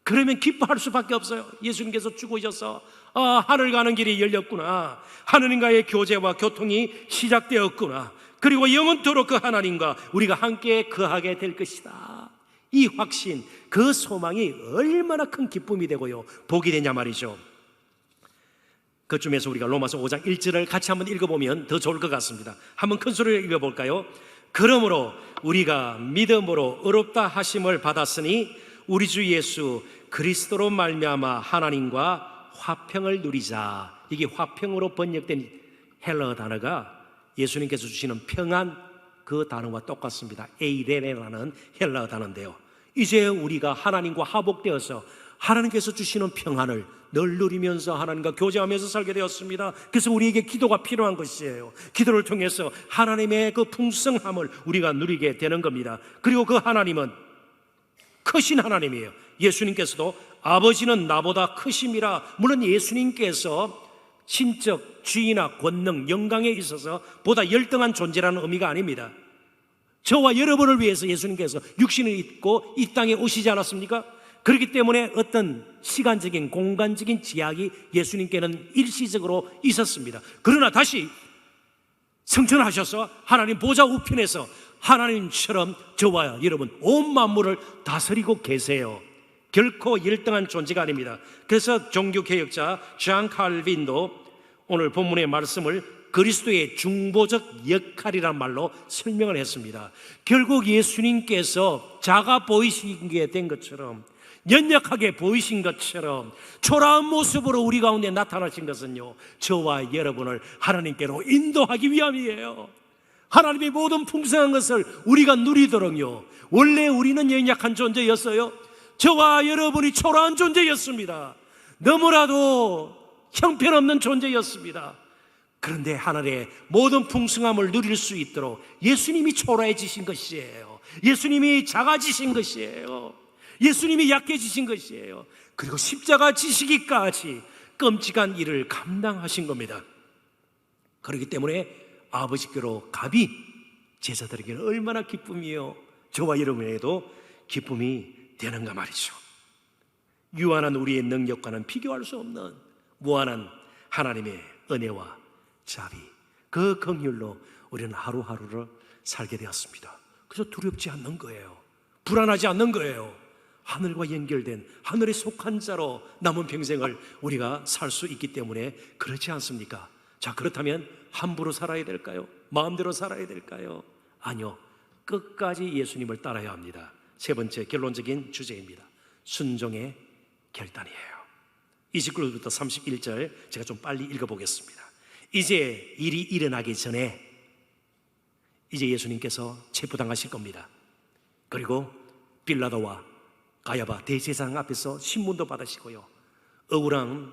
그러면 기뻐할 수밖에 없어요. 예수님께서 죽으셔서 하늘 가는 길이 열렸구나, 하느님과의 교제와 교통이 시작되었구나, 그리고 영원토록 그 하나님과 우리가 함께 거하게 될 것이다. 이 확신, 그 소망이 얼마나 큰 기쁨이 되고요, 복이 되냐 말이죠. 그쯤에서 우리가 로마서 5장 1절을 같이 한번 읽어보면 더 좋을 것 같습니다. 한번 큰 소리로 읽어볼까요? 그러므로 우리가 믿음으로 의롭다 하심을 받았으니 우리 주 예수 그리스도로 말미암아 하나님과 화평을 누리자. 이게 화평으로 번역된 헬라어 단어가 예수님께서 주시는 평안, 그 단어와 똑같습니다. 에이레네라는 헬라어 단어인데요, 이제 우리가 하나님과 화복되어서 하나님께서 주시는 평안을 늘 누리면서 하나님과 교제하면서 살게 되었습니다. 그래서 우리에게 기도가 필요한 것이에요. 기도를 통해서 하나님의 그 풍성함을 우리가 누리게 되는 겁니다. 그리고 그 하나님은 크신 하나님이에요. 예수님께서도 아버지는 나보다 크심이라. 물론 예수님께서 신적 지위나 권능, 영광에 있어서 보다 열등한 존재라는 의미가 아닙니다. 저와 여러분을 위해서 예수님께서 육신을 입고 이 땅에 오시지 않았습니까? 그렇기 때문에 어떤 시간적인, 공간적인 제약이 예수님께는 일시적으로 있었습니다. 그러나 다시 승천하셔서 하나님 보좌 우편에서 하나님처럼 저와 여러분 온 만물을 다스리고 계세요. 결코 열등한 존재가 아닙니다. 그래서 종교개혁자 잔 칼빈도 오늘 본문의 말씀을 그리스도의 중보적 역할이란 말로 설명을 했습니다. 결국 예수님께서 작아 보이시게 된 것처럼, 연약하게 보이신 것처럼 초라한 모습으로 우리 가운데 나타나신 것은요, 저와 여러분을 하나님께로 인도하기 위함이에요. 하나님의 모든 풍성한 것을 우리가 누리도록요. 원래 우리는 연약한 존재였어요. 저와 여러분이 초라한 존재였습니다. 너무나도 형편없는 존재였습니다. 그런데 하늘의 모든 풍성함을 누릴 수 있도록 예수님이 초라해지신 것이에요. 예수님이 작아지신 것이에요. 예수님이 약해지신 것이에요. 그리고 십자가 지시기까지 끔찍한 일을 감당하신 겁니다. 그렇기 때문에 아버지께로 갑이 제자들에게는 얼마나 기쁨이요, 저와 여러분에게도 기쁨이 되는가 말이죠. 유한한 우리의 능력과는 비교할 수 없는 무한한 하나님의 은혜와 자비, 그 긍휼로 우리는 하루하루를 살게 되었습니다. 그래서 두렵지 않는 거예요. 불안하지 않는 거예요. 하늘과 연결된, 하늘에 속한 자로 남은 평생을 우리가 살 수 있기 때문에 그렇지 않습니까? 자, 그렇다면 함부로 살아야 될까요? 마음대로 살아야 될까요? 아니요, 끝까지 예수님을 따라야 합니다. 세 번째 결론적인 주제입니다. 순종의 결단이에요. 29절부터 31절 제가 좀 빨리 읽어보겠습니다. 이제 일이 일어나기 전에 이제 예수님께서 체포당하실 겁니다. 그리고 빌라도와 가야바 대제사장 앞에서 신문도 받으시고요, 억울한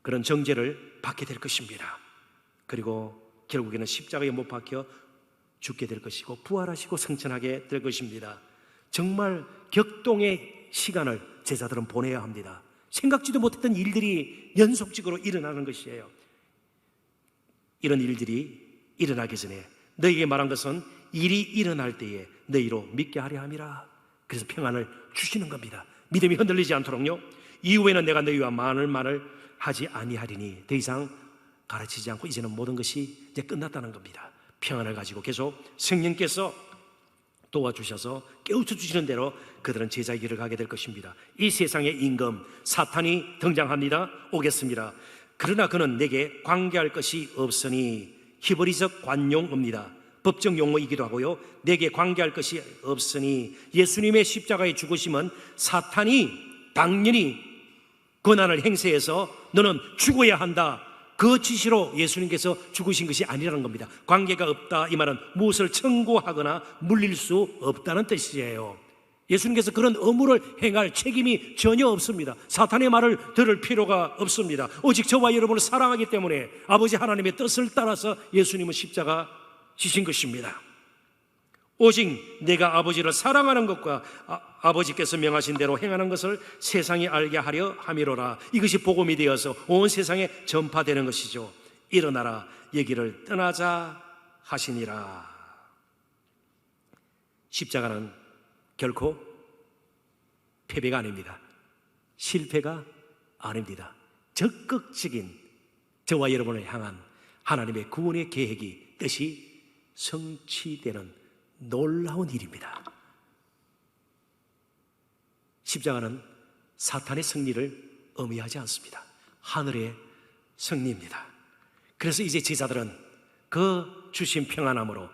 그런 정죄를 받게 될 것입니다. 그리고 결국에는 십자가에 못 박혀 죽게 될 것이고 부활하시고 승천하게 될 것입니다. 정말 격동의 시간을 제자들은 보내야 합니다. 생각지도 못했던 일들이 연속적으로 일어나는 것이에요. 이런 일들이 일어나기 전에 너희에게 말한 것은 일이 일어날 때에 너희로 믿게 하려 함이라. 그래서 평안을 주시는 겁니다. 믿음이 흔들리지 않도록요. 이후에는 내가 너희와 많은 말을 하지 아니하리니, 더 이상 가르치지 않고 이제는 모든 것이 이제 끝났다는 겁니다. 평안을 가지고 계속 성령께서 도와주셔서 깨우쳐 주시는 대로 그들은 제자의 길을 가게 될 것입니다. 이 세상의 임금 사탄이 등장합니다. 오겠습니다. 그러나 그는 내게 관계할 것이 없으니, 히브리적 관용어입니다. 법정 용어이기도 하고요, 내게 관계할 것이 없으니, 예수님의 십자가의 죽으심은 사탄이 당연히 권한을 행사해서 너는 죽어야 한다, 그 지시로 예수님께서 죽으신 것이 아니라는 겁니다. 관계가 없다, 이 말은 무엇을 청구하거나 물릴 수 없다는 뜻이에요. 예수님께서 그런 의무를 행할 책임이 전혀 없습니다. 사탄의 말을 들을 필요가 없습니다. 오직 저와 여러분을 사랑하기 때문에 아버지 하나님의 뜻을 따라서 예수님은 십자가 지신 것입니다. 오직 내가 아버지를 사랑하는 것과 아버지께서 명하신 대로 행하는 것을 세상이 알게 하려 함이로라. 이것이 복음이 되어서 온 세상에 전파되는 것이죠. 일어나라, 여기를 떠나자 하시니라. 십자가는 결코 패배가 아닙니다. 실패가 아닙니다. 적극적인 저와 여러분을 향한 하나님의 구원의 계획이, 뜻이 성취되는 놀라운 일입니다. 십자가는 사탄의 승리를 의미하지 않습니다. 하늘의 승리입니다. 그래서 이제 제자들은 그 주신 평안함으로,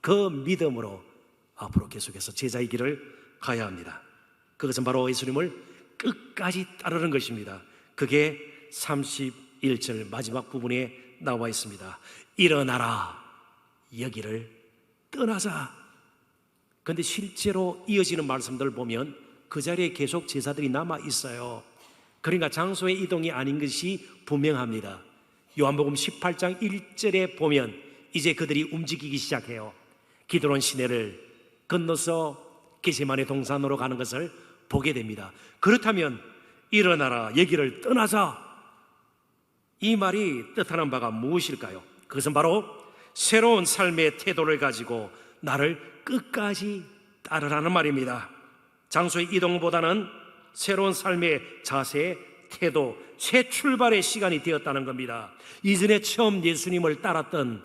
그 믿음으로 앞으로 계속해서 제자의 길을 가야 합니다. 그것은 바로 예수님을 끝까지 따르는 것입니다. 그게 31절 마지막 부분에 나와 있습니다. 일어나라, 여기를 떠나자. 그런데 실제로 이어지는 말씀들을 보면 그 자리에 계속 제자들이 남아 있어요. 그러니까 장소의 이동이 아닌 것이 분명합니다. 요한복음 18장 1절에 보면 이제 그들이 움직이기 시작해요. 기드론 시내를 건너서 게세마네 동산으로 가는 것을 보게 됩니다. 그렇다면 일어나라, 여기를 떠나자, 이 말이 뜻하는 바가 무엇일까요? 그것은 바로 새로운 삶의 태도를 가지고 나를 끝까지 따르라는 말입니다. 장소의 이동보다는 새로운 삶의 자세, 태도, 새 출발의 시간이 되었다는 겁니다. 이전에 처음 예수님을 따랐던,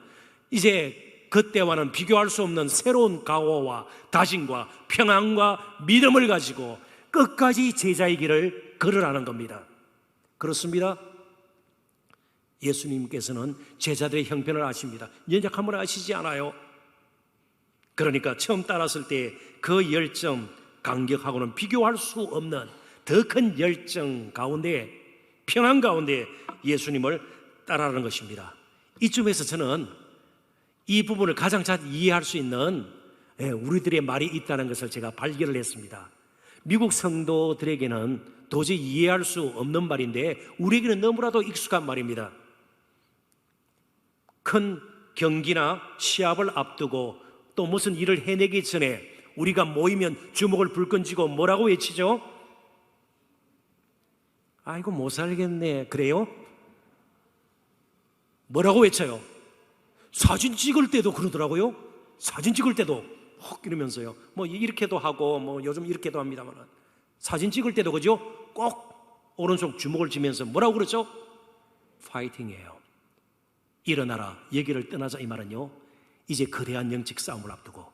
이제 그때와는 비교할 수 없는 새로운 각오와 다짐과 평안과 믿음을 가지고 끝까지 제자의 길을 걸으라는 겁니다. 그렇습니다. 예수님께서는 제자들의 형편을 아십니다. 연약함을 아시지 않아요. 그러니까 처음 따랐을 때 그 열정, 간격하고는 비교할 수 없는 더 큰 열정 가운데, 평안 가운데 예수님을 따라하는 것입니다. 이쯤에서 저는 이 부분을 가장 잘 이해할 수 있는 우리들의 말이 있다는 것을 제가 발견을 했습니다. 미국 성도들에게는 도저히 이해할 수 없는 말인데 우리에게는 너무나도 익숙한 말입니다. 큰 경기나 시합을 앞두고 또 무슨 일을 해내기 전에 우리가 모이면 주먹을 불끈 쥐고 뭐라고 외치죠? 아이고 못 살겠네. 그래요? 뭐라고 외쳐요? 사진 찍을 때도 그러더라고요. 사진 찍을 때도 헉 이러면서요. 뭐 이렇게도 하고 뭐 요즘 이렇게도 합니다만 사진 찍을 때도 그죠? 꼭 오른손 주먹을 쥐면서 뭐라고 그러죠? 파이팅이에요. 일어나라, 얘기를 떠나자 이 말은요, 이제 거대한 영적 싸움을 앞두고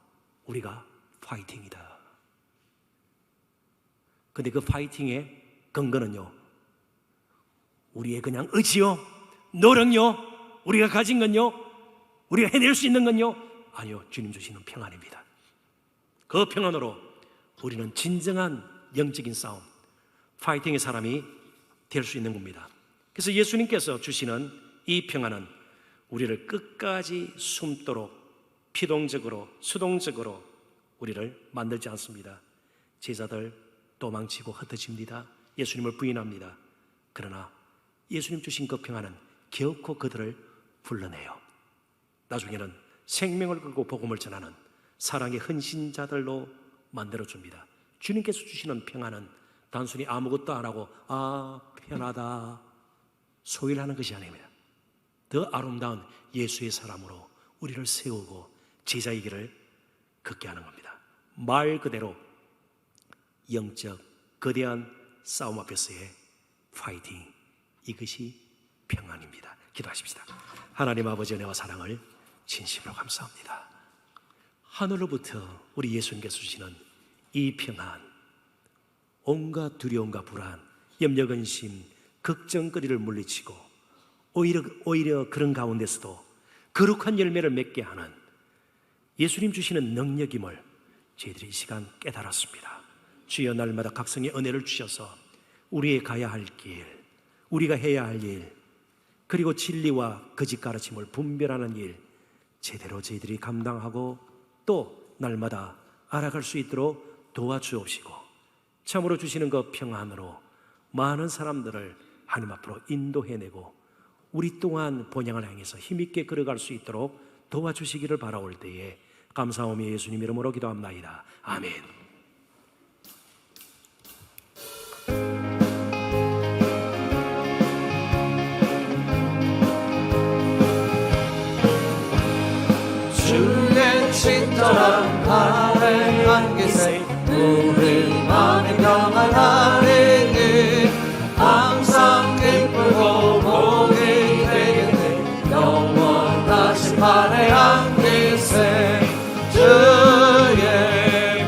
우리가 파이팅이다. 근데 그 파이팅의 근거는요, 우리의 그냥 의지요, 노력요, 우리가 가진 건요, 우리가 해낼 수 있는 건요, 아니요, 주님 주시는 평안입니다. 그 평안으로 우리는 진정한 영적인 싸움, 파이팅의 사람이 될 수 있는 겁니다. 그래서 예수님께서 주시는 이 평안은 우리를 끝까지 숨도록 피동적으로 수동적으로 우리를 만들지 않습니다. 제자들 도망치고 흩어집니다. 예수님을 부인합니다. 그러나 예수님 주신 그 평안은 결코 그들을 불러내요. 나중에는 생명을 걸고 복음을 전하는 사랑의 헌신자들로 만들어줍니다. 주님께서 주시는 평안은 단순히 아무것도 안 하고 편하다 소위를 하는 것이 아닙니다. 더 아름다운 예수의 사람으로 우리를 세우고 제자의 길을 걷게 하는 겁니다. 말 그대로 영적 거대한 싸움 앞에서의 파이팅, 이것이 평안입니다. 기도하십시다. 하나님 아버지 은혜와 사랑을 진심으로 감사합니다. 하늘로부터 우리 예수님께서 주시는 이 평안, 온갖 두려움과 불안, 염려, 근심, 걱정거리를 물리치고 오히려 그런 가운데서도 거룩한 열매를 맺게 하는 예수님 주시는 능력임을 저희들이 이 시간 깨달았습니다. 주여, 날마다 각성의 은혜를 주셔서 우리의 가야 할 길, 우리가 해야 할 일, 그리고 진리와 거짓 가르침을 분별하는 일 제대로 저희들이 감당하고 또 날마다 알아갈 수 있도록 도와주옵시고, 참으로 주시는 그 평안으로 많은 사람들을 하나님 앞으로 인도해내고 우리 또한 본향을 향해서 힘있게 걸어갈 수 있도록 도와주시기를 바라올 때에 감사하며 예수님 이름으로 기도합나이다. 아멘. 주의 친절한 발행한 기세 우리 마음이 평안하리니 항상 기쁘고 복이 되겠네. 영원하신 발행한 기세 주의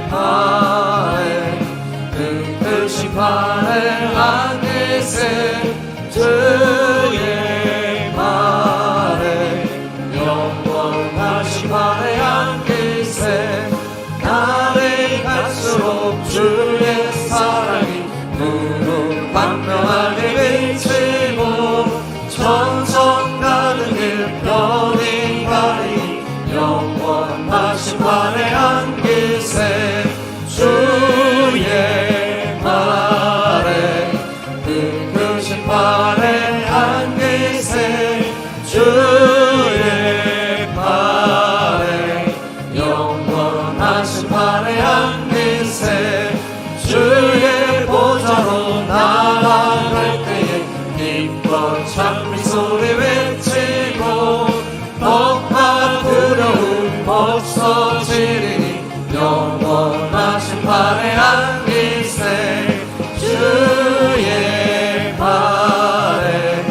발에 그 뜻이 발행한 기세 주의 발에 영원하신 발행한 기세 날이 갈수록 주의 사랑이 눈으로 광명하게 비치고 천성 가는 길 편히 가리니 영원하신 발행한 기세 주의 발에 그 크신 발행한 기세 주의 발에 영원하신 발행한 기세 주의 보좌로 나아갈 때에 기뻐 찬미 소리 외치고 덕과 두려움 없어지리니 영원하신 발행한 기세 주의 발에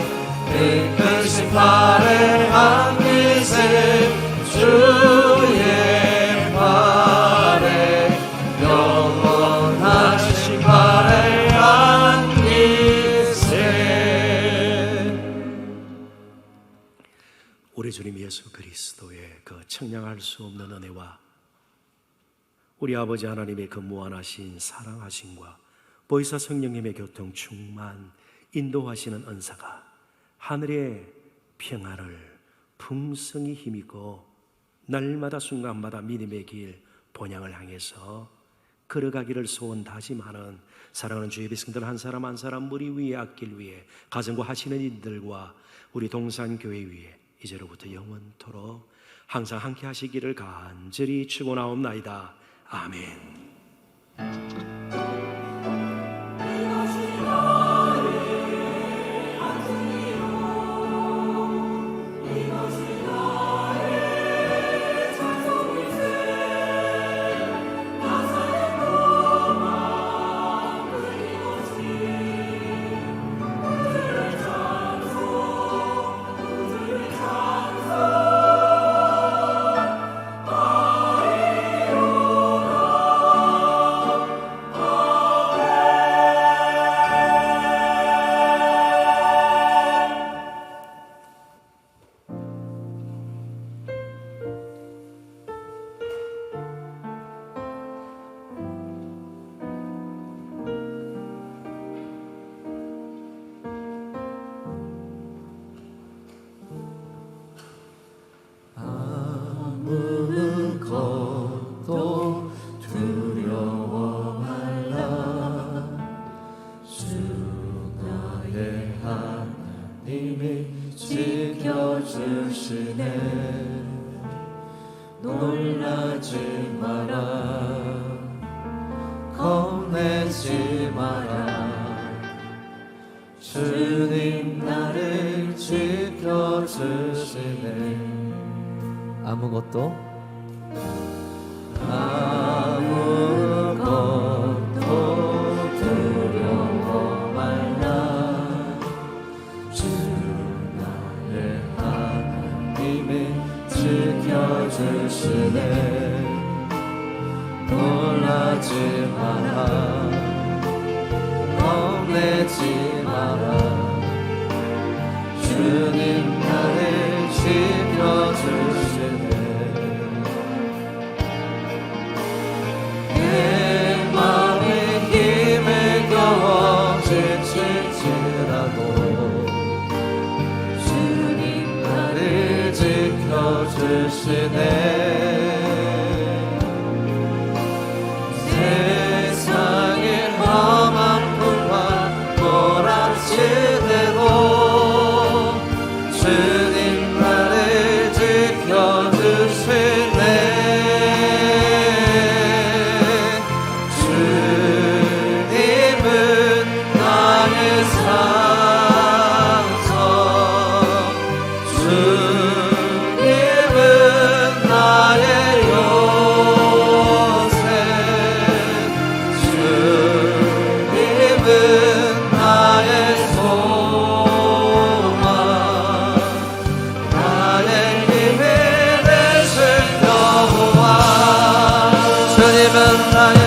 그 크신 발행한 기세 주의 발에 영원하신 발행한 기세. 우리 주님 예수 그리스도의 그 청량할 수 없는 은혜와 우리 아버지 하나님의 그 무한하신 사랑하심과 보혜사 성령님의 교통 충만 인도하시는 은사가 하늘의 평안을 풍성히 힘입고 날마다 순간마다 믿음의 길 본향을 향해서 걸어가기를 소원 다짐하는 사랑하는 주의 백성들 한 사람 한 사람 머리 위에 앞길 위에 가정과 하시는 이들과 우리 동산교회 위에 이제로부터 영원토록 항상 함께 하시기를 간절히 축원하옵나이다. 아멘. 이것이 나의 놀라지 마라 겁내지 마라 주님 나를 지켜주시네 아무것도 두려워 말라 주 나를 하나님이 지켜주시네 놀라지 마라 겁내지 마라 주님 나를 지켜주시네 내 마음의 힘에 겨워 지칠지라도 주님 나를 지켜주시네 세상의 험한 풍파 몰아치대고 주님 나를 지켜주시네 주님은 나의 산성 주님은 나의 요새 주님은 나의 소망 나의 힘이 되신 여호와 주님은 나의